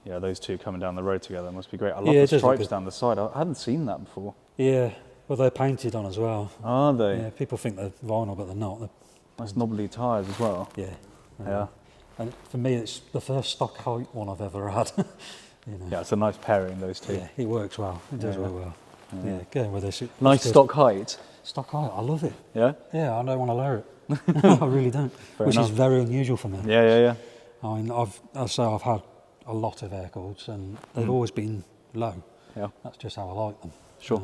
Speaker 1: Yeah, those two coming down the road together must be great. I love
Speaker 2: Yeah,
Speaker 1: the
Speaker 2: it does look
Speaker 1: stripes
Speaker 2: good.
Speaker 1: down the side. I hadn't seen that before.
Speaker 2: Yeah, well, they're painted on as well.
Speaker 1: Are they?
Speaker 2: Yeah, people think they're vinyl, but they're not.
Speaker 1: Nice knobbly tyres as well.
Speaker 2: Yeah.
Speaker 1: Yeah.
Speaker 2: And for me, it's the first stock height one I've ever had. you know.
Speaker 1: Yeah, it's a nice pairing, those two.
Speaker 2: Yeah, it works well. It does
Speaker 1: Yeah.
Speaker 2: work well. Yeah, going with this. It's
Speaker 1: Nice
Speaker 2: good.
Speaker 1: stock height.
Speaker 2: Stock height. I love it.
Speaker 1: Yeah?
Speaker 2: Yeah, I don't want to lower it. I really don't. Which
Speaker 1: enough.
Speaker 2: is very unusual for me.
Speaker 1: Yeah.
Speaker 2: I mean, I've had a lot of air cooleds and they've always been low.
Speaker 1: Yeah.
Speaker 2: That's just how I like them.
Speaker 1: Sure.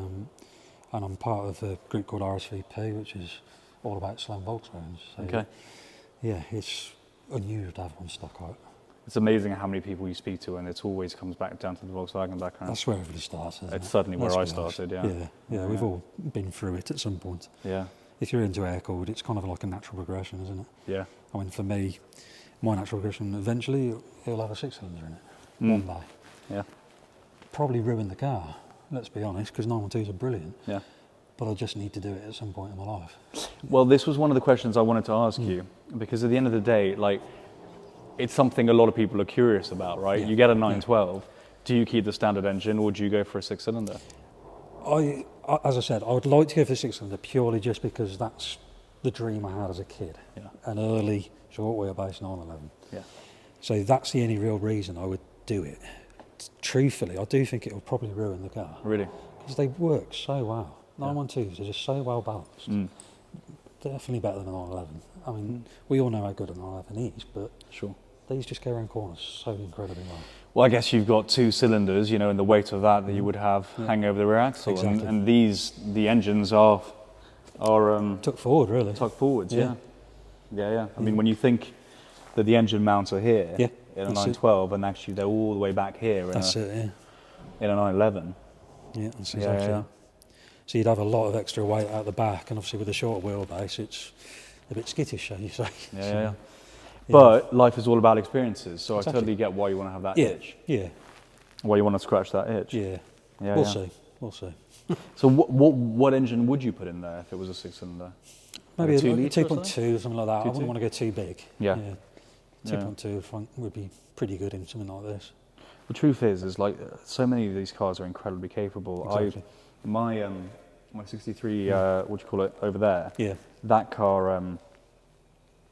Speaker 2: And I'm part of a group called RSVP, which is all about slow Volkswagens. So
Speaker 1: Okay.
Speaker 2: yeah, it's unusual to have one stock height.
Speaker 1: It's amazing how many people you speak to, and it always comes back down to the Volkswagen background.
Speaker 2: That's where everybody starts, isn't
Speaker 1: It's
Speaker 2: it?
Speaker 1: certainly where
Speaker 2: Let's
Speaker 1: I
Speaker 2: be honest.
Speaker 1: started, yeah.
Speaker 2: We've all been through it at some point.
Speaker 1: Yeah.
Speaker 2: If you're into air cooled, it's kind of like a natural progression, isn't it?
Speaker 1: Yeah.
Speaker 2: I mean, for me, my natural progression, eventually it'll have a 6-cylinder in it.
Speaker 1: Mm.
Speaker 2: One day.
Speaker 1: Yeah.
Speaker 2: Probably ruin the car, let's be honest, because 912s are brilliant.
Speaker 1: Yeah.
Speaker 2: But I just need to do it at some point in my life.
Speaker 1: Well, this was one of the questions I wanted to ask you, because at the end of the day, like, it's something a lot of people are curious about, right?
Speaker 2: Yeah.
Speaker 1: You get a 912, do you keep the standard engine or do you go for a 6-cylinder?
Speaker 2: As I said, I would like to go for the 6-cylinder purely just because that's the dream I had as a kid.
Speaker 1: Yeah.
Speaker 2: An early short wheelbase 911.
Speaker 1: Yeah.
Speaker 2: So that's the only real reason I would do it. Truthfully, I do think it will probably ruin the car.
Speaker 1: Really?
Speaker 2: Because they work so well. 912s are just so well balanced.
Speaker 1: Mm.
Speaker 2: Definitely better than a 911. I mean, we all know how good a 911 is, but
Speaker 1: Sure.
Speaker 2: these just go around corners so incredibly well.
Speaker 1: Well, I guess you've got 2 cylinders, you know, and the weight of that you would have hang over the rear axle.
Speaker 2: Exactly.
Speaker 1: And the engines are
Speaker 2: Tucked forward, really.
Speaker 1: tucked forwards,
Speaker 2: Yeah.
Speaker 1: yeah. I mean, when you think that the engine mounts are here
Speaker 2: Yeah,
Speaker 1: in a
Speaker 2: that's it.
Speaker 1: 912, and actually they're all the way back here
Speaker 2: That's it,
Speaker 1: in a 911.
Speaker 2: yeah. That's
Speaker 1: Yeah,
Speaker 2: exactly
Speaker 1: yeah.
Speaker 2: it. So you'd have a lot of extra weight out the back, and obviously with a shorter wheelbase, it's a bit skittish, shall you say.
Speaker 1: Yeah.
Speaker 2: So,
Speaker 1: But life is all about experiences, so
Speaker 2: Exactly.
Speaker 1: I totally get why you want to have that
Speaker 2: yeah,
Speaker 1: itch,
Speaker 2: yeah,
Speaker 1: why you want to scratch that itch.
Speaker 2: yeah.
Speaker 1: Yeah,
Speaker 2: We'll
Speaker 1: yeah.
Speaker 2: see, we'll see.
Speaker 1: So what engine would you put in there if it was a 6-cylinder?
Speaker 2: Maybe
Speaker 1: Like a 2
Speaker 2: a
Speaker 1: litre or
Speaker 2: 2.2, something like that. I
Speaker 1: 2.2?
Speaker 2: wouldn't want to go too big.
Speaker 1: Yeah.
Speaker 2: 2.2 I think would be pretty good in something like this.
Speaker 1: The truth is like so many of these cars are incredibly capable.
Speaker 2: Exactly.
Speaker 1: My 63, what do you call it, over there,
Speaker 2: Yeah,
Speaker 1: that car,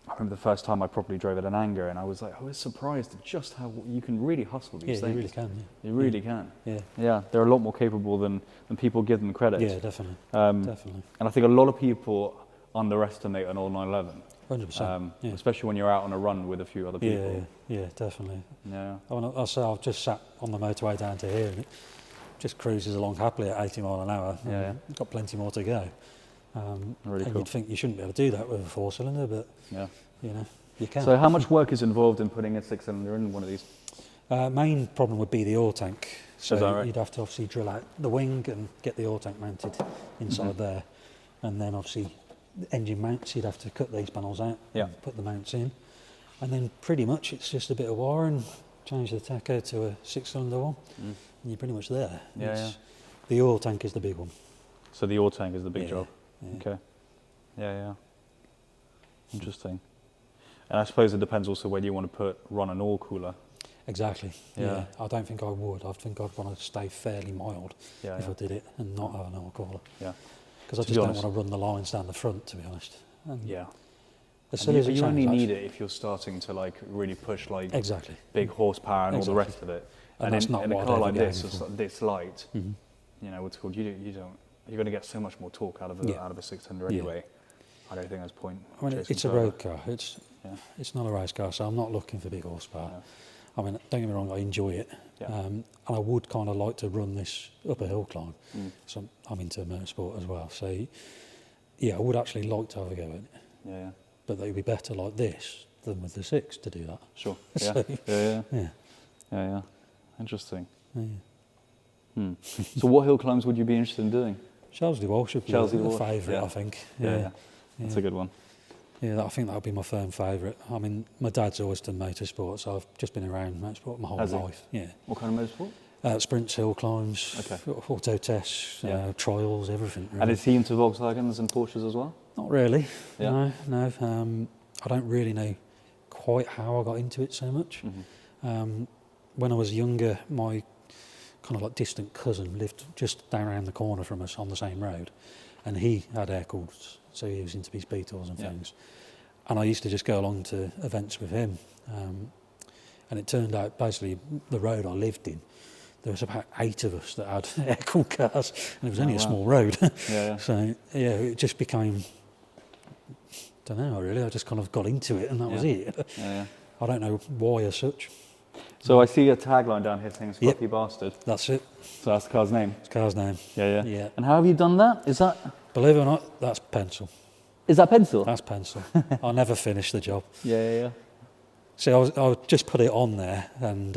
Speaker 1: I remember the first time I properly drove it in anger, and I was surprised at just how you can really hustle these
Speaker 2: yeah,
Speaker 1: things.
Speaker 2: you really can.
Speaker 1: You really can.
Speaker 2: Yeah,
Speaker 1: Yeah, they're a lot more capable than people give them credit.
Speaker 2: yeah, definitely,
Speaker 1: Um,
Speaker 2: definitely,
Speaker 1: And I think a lot of people underestimate an old 911,
Speaker 2: 100%. Yeah.
Speaker 1: especially when you're out on a run with a few other people.
Speaker 2: Yeah, definitely.
Speaker 1: Yeah.
Speaker 2: I'll say I've just sat on the motorway down to here, and it just cruises along happily at 80 mile an hour.
Speaker 1: Yeah, yeah.
Speaker 2: Got plenty more to go.
Speaker 1: Really
Speaker 2: and
Speaker 1: cool.
Speaker 2: you'd think you shouldn't be able to do that with a 4-cylinder, but
Speaker 1: Yeah.
Speaker 2: you know, you can.
Speaker 1: So how much work is involved in putting a 6-cylinder in one of these?
Speaker 2: Main problem would be the oil tank. So
Speaker 1: Is that right?
Speaker 2: you'd have to obviously drill out the wing and get the oil tank mounted inside
Speaker 1: Mm-hmm.
Speaker 2: there, and then obviously the engine mounts. You'd have to cut these panels out,
Speaker 1: Yeah.
Speaker 2: and put the mounts in, and then pretty much it's just a bit of wiring. Change the tacho to a 6-cylinder one, and you're pretty much there.
Speaker 1: Yeah,
Speaker 2: It's- The oil tank is the big one.
Speaker 1: So the oil tank is the big
Speaker 2: Yeah,
Speaker 1: job.
Speaker 2: yeah.
Speaker 1: Okay. Yeah. Interesting. And I suppose it depends also whether you want to run an oil cooler.
Speaker 2: Exactly.
Speaker 1: Yeah.
Speaker 2: Yeah. I don't think I would. I think I'd want to stay fairly mild
Speaker 1: Yeah,
Speaker 2: if
Speaker 1: yeah.
Speaker 2: I did it and not have an oil cooler.
Speaker 1: Yeah.
Speaker 2: Because I
Speaker 1: To
Speaker 2: just
Speaker 1: be
Speaker 2: don't
Speaker 1: honest-
Speaker 2: want to run the lines down the front, to be honest. And
Speaker 1: Yeah.
Speaker 2: as
Speaker 1: And
Speaker 2: soon as it
Speaker 1: you only
Speaker 2: changes-
Speaker 1: need it if you're starting to like really push like
Speaker 2: Exactly.
Speaker 1: big horsepower and all the
Speaker 2: Exactly.
Speaker 1: rest of it.
Speaker 2: And that's not
Speaker 1: in a
Speaker 2: what
Speaker 1: car
Speaker 2: I'd
Speaker 1: like
Speaker 2: ever be
Speaker 1: this,
Speaker 2: aiming
Speaker 1: it's
Speaker 2: for.
Speaker 1: like this light,
Speaker 2: Mhm.
Speaker 1: you know, what's called, you're going to get so much more torque out of a,
Speaker 2: Yeah.
Speaker 1: out of a 6-cylinder
Speaker 2: Yeah.
Speaker 1: anyway. I don't think there's point.
Speaker 2: I mean,
Speaker 1: chasing
Speaker 2: it's a
Speaker 1: further.
Speaker 2: road car.
Speaker 1: Yeah.
Speaker 2: It's not a race car, so I'm not looking for big horsepower.
Speaker 1: Yeah.
Speaker 2: I mean, don't get me wrong, I enjoy it.
Speaker 1: Yeah.
Speaker 2: And I would kind of like to run this up a hill climb.
Speaker 1: Mm.
Speaker 2: So I'm into motorsport as well. So, yeah, I would actually like to have a go at it.
Speaker 1: Yeah.
Speaker 2: But they would be better like this than with the 6 to do that.
Speaker 1: Sure.
Speaker 2: So-
Speaker 1: Yeah.
Speaker 2: Yeah.
Speaker 1: Interesting.
Speaker 2: Yeah.
Speaker 1: So what hill climbs would you be interested in doing?
Speaker 2: Chelsea Walsh would be
Speaker 1: Chelsea
Speaker 2: a
Speaker 1: Walsh,
Speaker 2: favourite,
Speaker 1: yeah.
Speaker 2: I think.
Speaker 1: Yeah. That's a good one.
Speaker 2: Yeah, I think that would be my firm favourite. I mean, my dad's always done motorsport, so I've just been around motorsport my whole
Speaker 1: Has he?
Speaker 2: life. Yeah.
Speaker 1: What kind of motorsport?
Speaker 2: Sprints, hill climbs,
Speaker 1: Okay.
Speaker 2: auto tests,
Speaker 1: Yeah.
Speaker 2: trials, everything. Really.
Speaker 1: And is he into Volkswagens and Porsches as well?
Speaker 2: Not really.
Speaker 1: Yeah.
Speaker 2: No. I don't really know quite how I got into it so much.
Speaker 1: Mm-hmm.
Speaker 2: When I was younger, my kind of like distant cousin lived just down around the corner from us on the same road, and he had air coolers, so he was into his Beetles and
Speaker 1: Yeah.
Speaker 2: things. And I used to just go along to events with him. And it turned out basically the road I lived in, there was about 8 of us that had air-cooled cars, and it was only a
Speaker 1: wow.
Speaker 2: small road.
Speaker 1: Yeah.
Speaker 2: So, yeah, it just became, don't know really, I just kind of got into it and that was
Speaker 1: Yeah.
Speaker 2: it.
Speaker 1: Yeah.
Speaker 2: I don't know why as such.
Speaker 1: So I see a tagline down here saying
Speaker 2: Yep.
Speaker 1: "Scruffy Bastard."
Speaker 2: That's it,
Speaker 1: So that's the car's name.
Speaker 2: it's the car's name.
Speaker 1: Yeah.
Speaker 2: Yeah.
Speaker 1: And how have you done that? Is that
Speaker 2: Believe it or not, that's pencil.
Speaker 1: pencil?
Speaker 2: That's pencil. I never finished the job.
Speaker 1: Yeah.
Speaker 2: So I just put it on there, and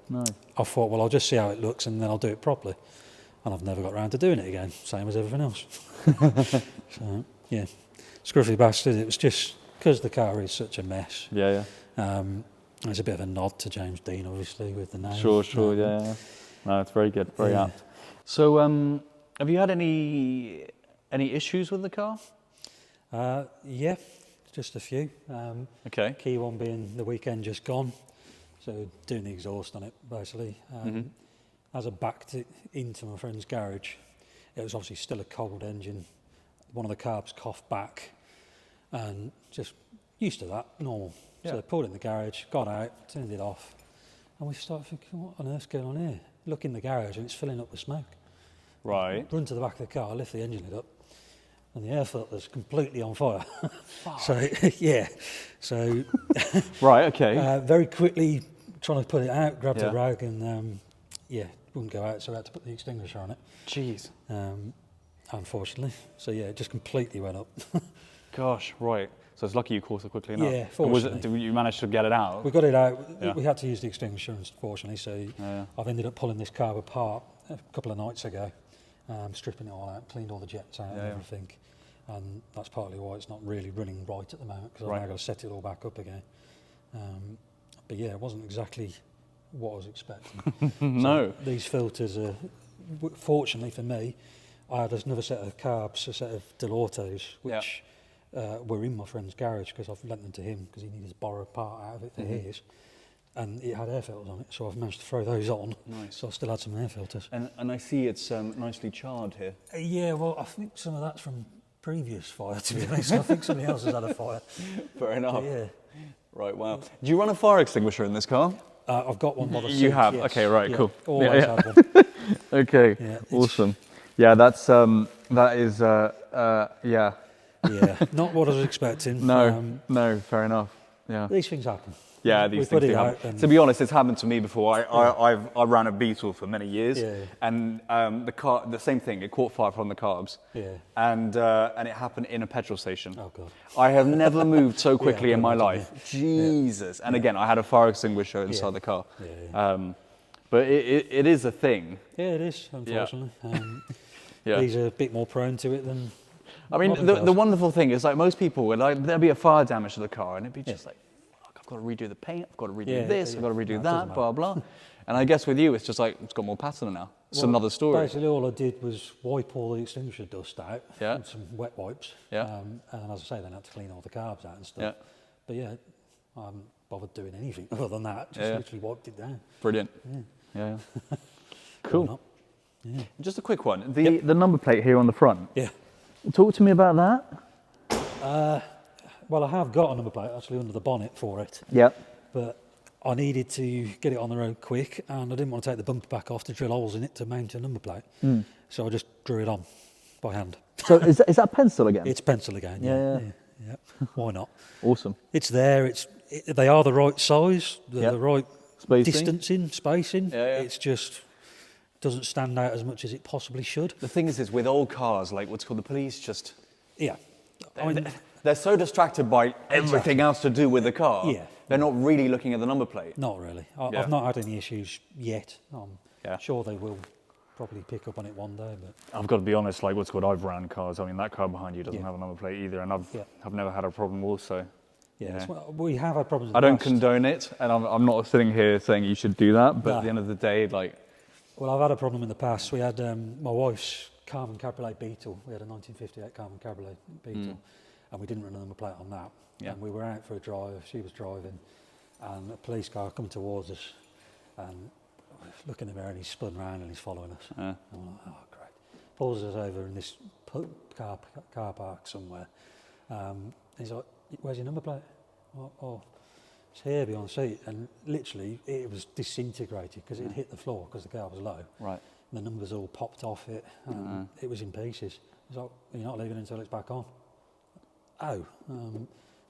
Speaker 1: No.
Speaker 2: I thought, well, I'll just see how it looks, and then I'll do it properly. And I've never got around to doing it again, same as everything else. So, yeah, Scruffy Bastard, it was just because the car is such a mess.
Speaker 1: Yeah.
Speaker 2: There's a bit of a nod to James Dean, obviously, with the name.
Speaker 1: Sure. Yeah. No, it's very good. Very
Speaker 2: Yeah.
Speaker 1: apt. So, have you had any issues with the car?
Speaker 2: Yeah, just a few.
Speaker 1: Okay.
Speaker 2: Key one being the weekend just gone, so doing the exhaust on it, basically. As I backed it into my friend's garage, it was obviously still a cold engine. One of the carbs coughed back, and just used to that, normal.
Speaker 1: Yeah.
Speaker 2: So I pulled it in the garage, got out, turned it off, and we started thinking, what on earth's going on here? Look in the garage and it's filling up with smoke.
Speaker 1: Right.
Speaker 2: Run to the back of the car, lift the engine lid up, and the air filter's completely on fire. So, yeah. So,
Speaker 1: Right. Okay.
Speaker 2: very quickly trying to put it out, grabbed
Speaker 1: Yeah.
Speaker 2: a rag and wouldn't go out, so I had to put the extinguisher on it.
Speaker 1: Jeez.
Speaker 2: Unfortunately. So yeah, it just completely went up.
Speaker 1: Gosh, right. So it's lucky you caught it quickly enough.
Speaker 2: Yeah,
Speaker 1: And
Speaker 2: fortunately.
Speaker 1: did you manage to get it out?
Speaker 2: We got it out.
Speaker 1: Yeah.
Speaker 2: We had to use the extinguisher, unfortunately. So
Speaker 1: Yeah.
Speaker 2: I've ended up pulling this carb apart a couple of nights ago, stripping it all out, cleaned all the jets out and
Speaker 1: Yeah.
Speaker 2: everything. And that's partly why it's not really running right at the moment, because
Speaker 1: Right.
Speaker 2: I've now got to set it all back up again. But yeah, it wasn't exactly what I was expecting.
Speaker 1: No.
Speaker 2: So these filters are, fortunately for me, I had another set of carbs, a set of Delortos, which were in my friend's garage because I've lent them to him because he needed to borrow a part out of it for his. And it had air filters on it, so I've managed to throw those on.
Speaker 1: Nice.
Speaker 2: So I still had some air filters.
Speaker 1: And I see it's nicely charred here.
Speaker 2: Yeah, well, I think some of that's from previous fire, to be honest. I think somebody else has had a fire.
Speaker 1: Fair enough.
Speaker 2: But yeah.
Speaker 1: Right, wow. Do you run a fire extinguisher in this car?
Speaker 2: I've got one by the
Speaker 1: You
Speaker 2: seat,
Speaker 1: have?
Speaker 2: yes.
Speaker 1: Okay, right,
Speaker 2: Yeah,
Speaker 1: cool.
Speaker 2: Always
Speaker 1: Yeah,
Speaker 2: had one.
Speaker 1: Okay,
Speaker 2: Yeah, it's-
Speaker 1: awesome. Yeah, that is, yeah.
Speaker 2: Yeah, not what I was expecting.
Speaker 1: No, fair enough. Yeah.
Speaker 2: These things happen.
Speaker 1: Yeah,
Speaker 2: We
Speaker 1: these
Speaker 2: put
Speaker 1: things
Speaker 2: it
Speaker 1: do
Speaker 2: out
Speaker 1: happen.
Speaker 2: and-
Speaker 1: To be honest, it's happened to me before. I ran a Beetle for many years,
Speaker 2: Yeah.
Speaker 1: and the same thing. It caught fire from the carbs,
Speaker 2: Yeah.
Speaker 1: and it happened in a petrol station.
Speaker 2: Oh, God.
Speaker 1: I have never moved so quickly
Speaker 2: I
Speaker 1: in
Speaker 2: can
Speaker 1: my
Speaker 2: imagine,
Speaker 1: life. Jesus! And again, I had a fire extinguisher inside the car.
Speaker 2: Yeah.
Speaker 1: But it is a thing.
Speaker 2: Yeah, it is, unfortunately.
Speaker 1: Yeah.
Speaker 2: These are a bit more prone to it than.
Speaker 1: I mean,
Speaker 2: modern
Speaker 1: the
Speaker 2: cars.
Speaker 1: wonderful thing is, like, most people would, like, there'd be a fire damage to the car, and it'd be just like, fuck, I've got to redo the paint, I've got to redo
Speaker 2: Yeah,
Speaker 1: this,
Speaker 2: yeah.
Speaker 1: I've got to redo
Speaker 2: No, it
Speaker 1: that,
Speaker 2: doesn't
Speaker 1: blah blah. And I guess with you, it's just like it's got more pattern now. It's
Speaker 2: Well,
Speaker 1: another story.
Speaker 2: Basically, all I did was wipe all the extinguisher dust out
Speaker 1: Yeah.
Speaker 2: with some wet wipes.
Speaker 1: Yeah.
Speaker 2: And as I say, then I had to clean all the carbs out and stuff.
Speaker 1: Yeah.
Speaker 2: But yeah, I haven't bothered doing anything other than that. Just
Speaker 1: Yeah.
Speaker 2: literally wiped it down.
Speaker 1: Brilliant. Yeah.
Speaker 2: Why
Speaker 1: Cool.
Speaker 2: not? Yeah.
Speaker 1: Just a quick one. The number plate here on the front.
Speaker 2: Yeah.
Speaker 1: Talk to me about that.
Speaker 2: Well, I have got a number plate actually under the bonnet for it,
Speaker 1: Yeah.
Speaker 2: but I needed to get it on the road quick, and I didn't want to take the bumper back off to drill holes in it to mount a number plate. So I just drew it on by hand.
Speaker 1: So is that pencil again?
Speaker 2: It's pencil again.
Speaker 1: Yeah.
Speaker 2: Yeah. Why not?
Speaker 1: Awesome.
Speaker 2: It's there. They are the right size. They're
Speaker 1: Yep.
Speaker 2: the right
Speaker 1: Spacing.
Speaker 2: spacing.
Speaker 1: Yeah.
Speaker 2: It's just doesn't stand out as much as it possibly should.
Speaker 1: The thing is with old cars, like what's called the police, just
Speaker 2: Yeah. I mean,
Speaker 1: they're so distracted by everything else to do with the car.
Speaker 2: Yeah.
Speaker 1: They're not really looking at the number plate.
Speaker 2: not really.
Speaker 1: Yeah.
Speaker 2: I've not had any issues yet. I'm
Speaker 1: Yeah.
Speaker 2: sure they will probably pick up on it one day, but
Speaker 1: I've got to be honest, like what's called I've ran cars. I mean, that car behind you doesn't
Speaker 2: Yeah.
Speaker 1: have a number plate either, and
Speaker 2: Yeah.
Speaker 1: I've never had a problem also.
Speaker 2: yeah,
Speaker 1: Yeah.
Speaker 2: we have had problems. In
Speaker 1: I
Speaker 2: the
Speaker 1: don't
Speaker 2: past.
Speaker 1: condone it, and I'm not sitting here saying you should do that, but
Speaker 2: No.
Speaker 1: at the end of the day, like,
Speaker 2: Well, I've had a problem in the past. We had my wife's carbon cabriolet Beetle. We had a 1958 carbon cabriolet Beetle, and we didn't run a number plate on that.
Speaker 1: Yeah.
Speaker 2: And we were out for a drive. She was driving, and a police car come towards us, and looking at me, and he's spun round and he's following us. I'm like, oh, great. Pulls us over in this car park somewhere. He's like, where's your number plate? Oh, it's here behind the seat. And literally, it was disintegrated because it hit the floor because the car was low.
Speaker 1: right.
Speaker 2: The numbers all popped off it. It was in pieces. He's like, you're not leaving until it's back on. Oh,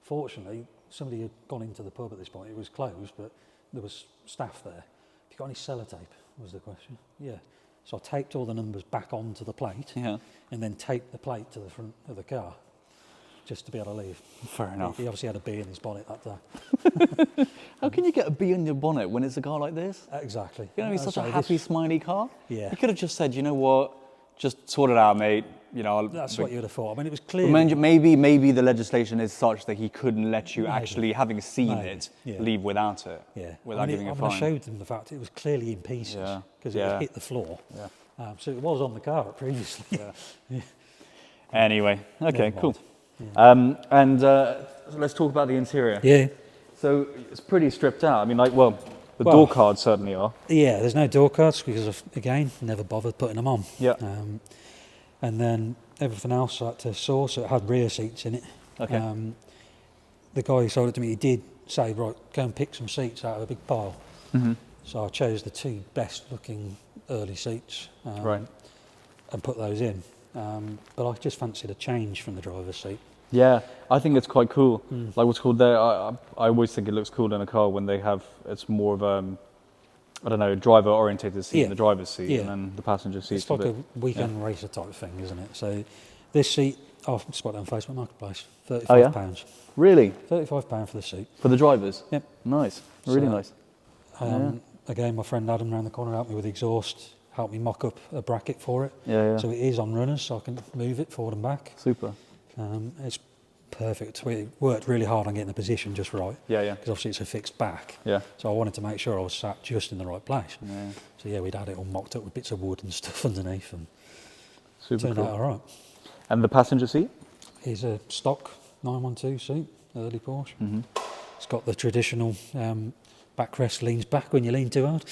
Speaker 2: fortunately, somebody had gone into the pub at this point. It was closed, but there was staff there. Have you got any sellotape? Was the question. Yeah. So I taped all the numbers back onto the plate,
Speaker 1: Yeah.
Speaker 2: and then taped the plate to the front of the car, just to be able to leave.
Speaker 1: Fair enough.
Speaker 2: He obviously had a bee in his bonnet that day.
Speaker 1: How can you get a bee on your bonnet when it's a car like this?
Speaker 2: Exactly.
Speaker 1: You know, it's such a
Speaker 2: So
Speaker 1: happy,
Speaker 2: this-
Speaker 1: smiley car.
Speaker 2: Yeah.
Speaker 1: You could have just said, you know what, just sort it out, mate. You know,
Speaker 2: That's what you would have thought. I mean, it was clear.
Speaker 1: maybe the legislation is such that he couldn't let you actually, having seen
Speaker 2: Maybe,
Speaker 1: it,
Speaker 2: yeah.
Speaker 1: leave without it.
Speaker 2: Yeah,
Speaker 1: Without giving a
Speaker 2: I
Speaker 1: fine.
Speaker 2: showed them the fact it was clearly in pieces
Speaker 1: Yeah,
Speaker 2: because it
Speaker 1: yeah.
Speaker 2: had hit the floor.
Speaker 1: Yeah.
Speaker 2: So it was on the car previously.
Speaker 1: Anyway, okay,
Speaker 2: Never
Speaker 1: cool.
Speaker 2: mind.
Speaker 1: So let's talk about the interior.
Speaker 2: Yeah.
Speaker 1: So it's pretty stripped out. I mean, like, the
Speaker 2: Well-
Speaker 1: door cards certainly are.
Speaker 2: Yeah, there's no door cards because I've, again, never bothered putting them on.
Speaker 1: Yeah.
Speaker 2: And then everything else I had to saw, so it had rear seats in it.
Speaker 1: Okay.
Speaker 2: The guy who sold it to me, he did say, right, go and pick some seats out of a big pile. So I chose the two best looking early seats
Speaker 1: Right.
Speaker 2: and put those in. But I just fancied a change from the driver's seat.
Speaker 1: Yeah, I think it's quite cool. Like what's called there, I always think it looks cool in a car when they have, it's more of I don't know, driver orientated seat in the driver's seat and then the passenger seat.
Speaker 2: It's like a weekend racer type thing, isn't it? So this seat, I've spotted on Facebook Marketplace, £35.
Speaker 1: Really?
Speaker 2: £35 for the seat.
Speaker 1: For the drivers?
Speaker 2: Yep.
Speaker 1: Nice, really nice.
Speaker 2: Again, my friend Adam round the corner helped me with the exhaust, helped me mock up a bracket for it.
Speaker 1: Yeah.
Speaker 2: So it is on runners, so I can move it forward and back.
Speaker 1: Super.
Speaker 2: It's perfect. We worked really hard on getting the position just right.
Speaker 1: Yeah.
Speaker 2: Because obviously it's a fixed back.
Speaker 1: Yeah.
Speaker 2: So I wanted to make sure I was sat just in the right place.
Speaker 1: Yeah.
Speaker 2: So yeah, we'd had it all mocked up with bits of wood and stuff underneath, and
Speaker 1: Super
Speaker 2: turned
Speaker 1: cool.
Speaker 2: out all right.
Speaker 1: And the passenger seat?
Speaker 2: It's a stock 912 seat, early Porsche. It's got the traditional backrest leans back when you lean too hard,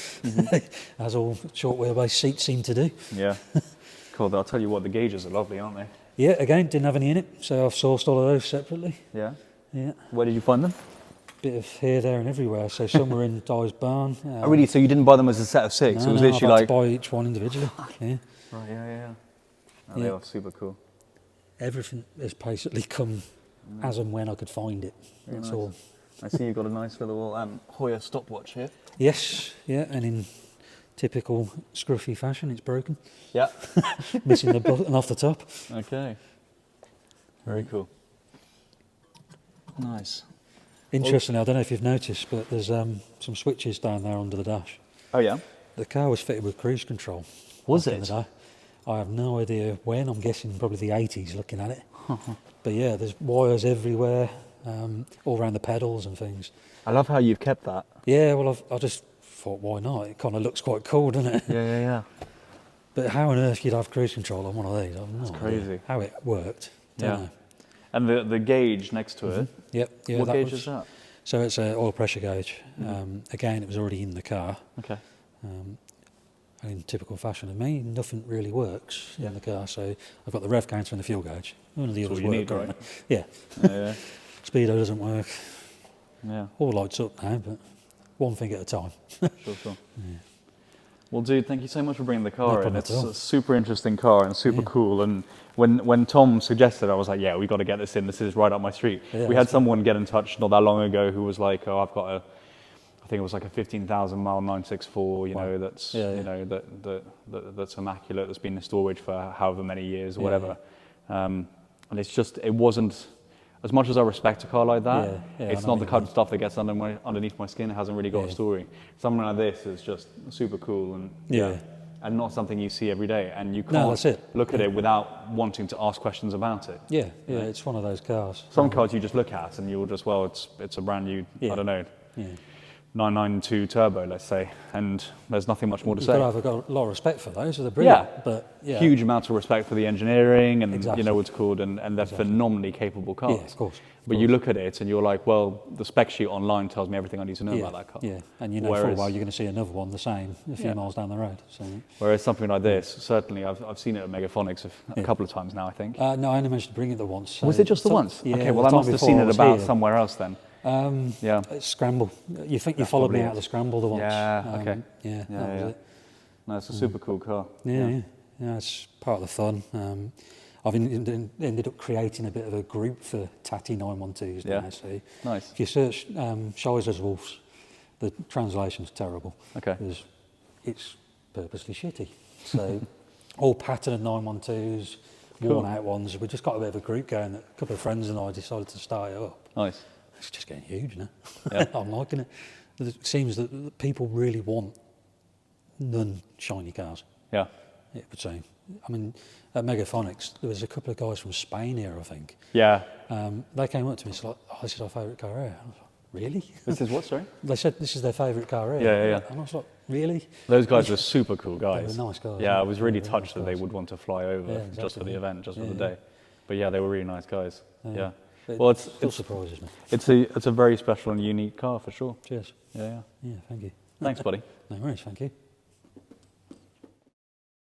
Speaker 2: as all short wheelbase seats seem to do.
Speaker 1: Yeah. Cool. I'll tell you what, the gauges are lovely, aren't they?
Speaker 2: Yeah, again, didn't have any in it, so I've sourced all of those separately.
Speaker 1: Yeah.
Speaker 2: Yeah.
Speaker 1: Where did you find them?
Speaker 2: Bit of here, there and everywhere. So some were in Di's barn.
Speaker 1: Oh, really? So you didn't buy them as a set of six?
Speaker 2: No,
Speaker 1: It was
Speaker 2: no,
Speaker 1: literally
Speaker 2: I've
Speaker 1: like...
Speaker 2: had to buy each one individually. Yeah.
Speaker 1: Right, yeah. Oh, they
Speaker 2: Yeah.
Speaker 1: are super cool.
Speaker 2: Everything has basically come as and when I could find it.
Speaker 1: Very
Speaker 2: That's
Speaker 1: nice.
Speaker 2: all.
Speaker 1: I see you've got a nice little Hoyer stopwatch here.
Speaker 2: Yes, yeah, and in typical scruffy fashion, it's broken.
Speaker 1: Yeah.
Speaker 2: Missing the button off the top.
Speaker 1: Okay. Very cool. Nice.
Speaker 2: Interestingly, I don't know if you've noticed, but there's some switches down there under the dash.
Speaker 1: Oh, yeah?
Speaker 2: The car was fitted with cruise control.
Speaker 1: Was
Speaker 2: back in
Speaker 1: it?
Speaker 2: the day. I have no idea when. I'm guessing probably the 80s looking at it. But yeah, there's wires everywhere, all around the pedals and things.
Speaker 1: I love how you've kept that.
Speaker 2: Yeah, well, I just thought, why not? It kind of looks quite cool, doesn't it?
Speaker 1: Yeah.
Speaker 2: But how on earth you'd have cruise control on one of these? I have no idea
Speaker 1: crazy.
Speaker 2: how it worked. Don't know.
Speaker 1: And the gauge next to it,
Speaker 2: Yep. Yeah,
Speaker 1: what
Speaker 2: that
Speaker 1: gauge
Speaker 2: was,
Speaker 1: is that?
Speaker 2: So it's an oil pressure gauge. Again, it was already in the car.
Speaker 1: Okay.
Speaker 2: And in typical fashion of me, nothing really works in the car. So I've got the rev counter and the fuel gauge. None of the
Speaker 1: That's
Speaker 2: others
Speaker 1: all you
Speaker 2: work.
Speaker 1: need,
Speaker 2: Right?
Speaker 1: right?
Speaker 2: Yeah.
Speaker 1: Yeah.
Speaker 2: Speedo doesn't work.
Speaker 1: Yeah.
Speaker 2: All lights up now, but one thing at a time.
Speaker 1: Sure. Well, dude, thank you so much for bringing the car in.
Speaker 2: problem
Speaker 1: It's
Speaker 2: at all.
Speaker 1: a super interesting car and super cool. And when Tom suggested, I was like, yeah, we got to get this in. This is right up my street.
Speaker 2: Yeah,
Speaker 1: we had someone get in touch not that long ago who was like, oh, I've got I think it was like a 15,000 mile 964. You know, that's you know that's immaculate. That's been in storage for however many years or whatever. And it's just, it wasn't. As much as I respect a car like that, it's not the kind of stuff that gets underneath my skin. It hasn't really got a story. Something like this is just super cool and and not something you see every day. And you can't look at it without wanting to ask questions about it.
Speaker 2: Yeah, it's one of those cars.
Speaker 1: Some cars you just look at and you'll just, well, it's a brand new, I don't know, 992 turbo, let's say, and there's nothing much more to say.
Speaker 2: I've got a lot of respect for those. They're brilliant. But
Speaker 1: huge amounts of respect for the engineering and
Speaker 2: Exactly.
Speaker 1: you know what's called, and they're phenomenally capable cars.
Speaker 2: Yeah, of course.
Speaker 1: But you look at it and you're like, well, the spec sheet online tells me everything I need to know about that car.
Speaker 2: Yeah, and you know full well you're going to see another one the same a few miles down the road. So.
Speaker 1: Whereas something like this, certainly I've seen it at Megaphonics a couple of times now, I think.
Speaker 2: No, I only managed to bring it the once. So
Speaker 1: Was it just the once?
Speaker 2: Yeah,
Speaker 1: okay, well
Speaker 2: the
Speaker 1: I
Speaker 2: time
Speaker 1: must have
Speaker 2: before
Speaker 1: seen
Speaker 2: I
Speaker 1: it
Speaker 2: was
Speaker 1: about
Speaker 2: here.
Speaker 1: somewhere else then.
Speaker 2: It's Scramble. You think you followed me out of the Scramble the once?
Speaker 1: Yeah, okay.
Speaker 2: That was it.
Speaker 1: No, it's a super cool car.
Speaker 2: Yeah, it's part of the fun. I've ended up creating a bit of a group for Tatty 912s now. So
Speaker 1: Nice.
Speaker 2: if you search Shizer's Wolves, the translation's terrible.
Speaker 1: Okay.
Speaker 2: Because it's purposely shitty. So all patterned 912s, worn out ones. We just got a bit of a group going. A couple of friends and I decided to start it up.
Speaker 1: Nice.
Speaker 2: It's just getting huge now.
Speaker 1: Yeah.
Speaker 2: I'm liking it. It seems that people really want non-shiny cars.
Speaker 1: Yeah.
Speaker 2: It would seem. I mean, at Megaphonics, there was a couple of guys from Spain here, I think.
Speaker 1: Yeah.
Speaker 2: They came up to me and said, like, oh, this is our favourite car here. I was like, really?
Speaker 1: This is what, sorry?
Speaker 2: They said this is their favourite car here.
Speaker 1: Yeah.
Speaker 2: And I was like, really?
Speaker 1: Those guys are super cool guys.
Speaker 2: They were nice guys.
Speaker 1: Yeah, I
Speaker 2: weren't
Speaker 1: was
Speaker 2: they?
Speaker 1: really
Speaker 2: They were
Speaker 1: touched
Speaker 2: nice
Speaker 1: that they
Speaker 2: guys.
Speaker 1: would want to fly over just for the event, just for the day.
Speaker 2: Yeah.
Speaker 1: But yeah, they were really nice guys. Yeah.
Speaker 2: It
Speaker 1: Well,
Speaker 2: still surprises me.
Speaker 1: it's a very special and unique car for sure.
Speaker 2: Cheers.
Speaker 1: Yeah.
Speaker 2: Yeah, thank you.
Speaker 1: Thanks, buddy.
Speaker 2: No worries, thank you.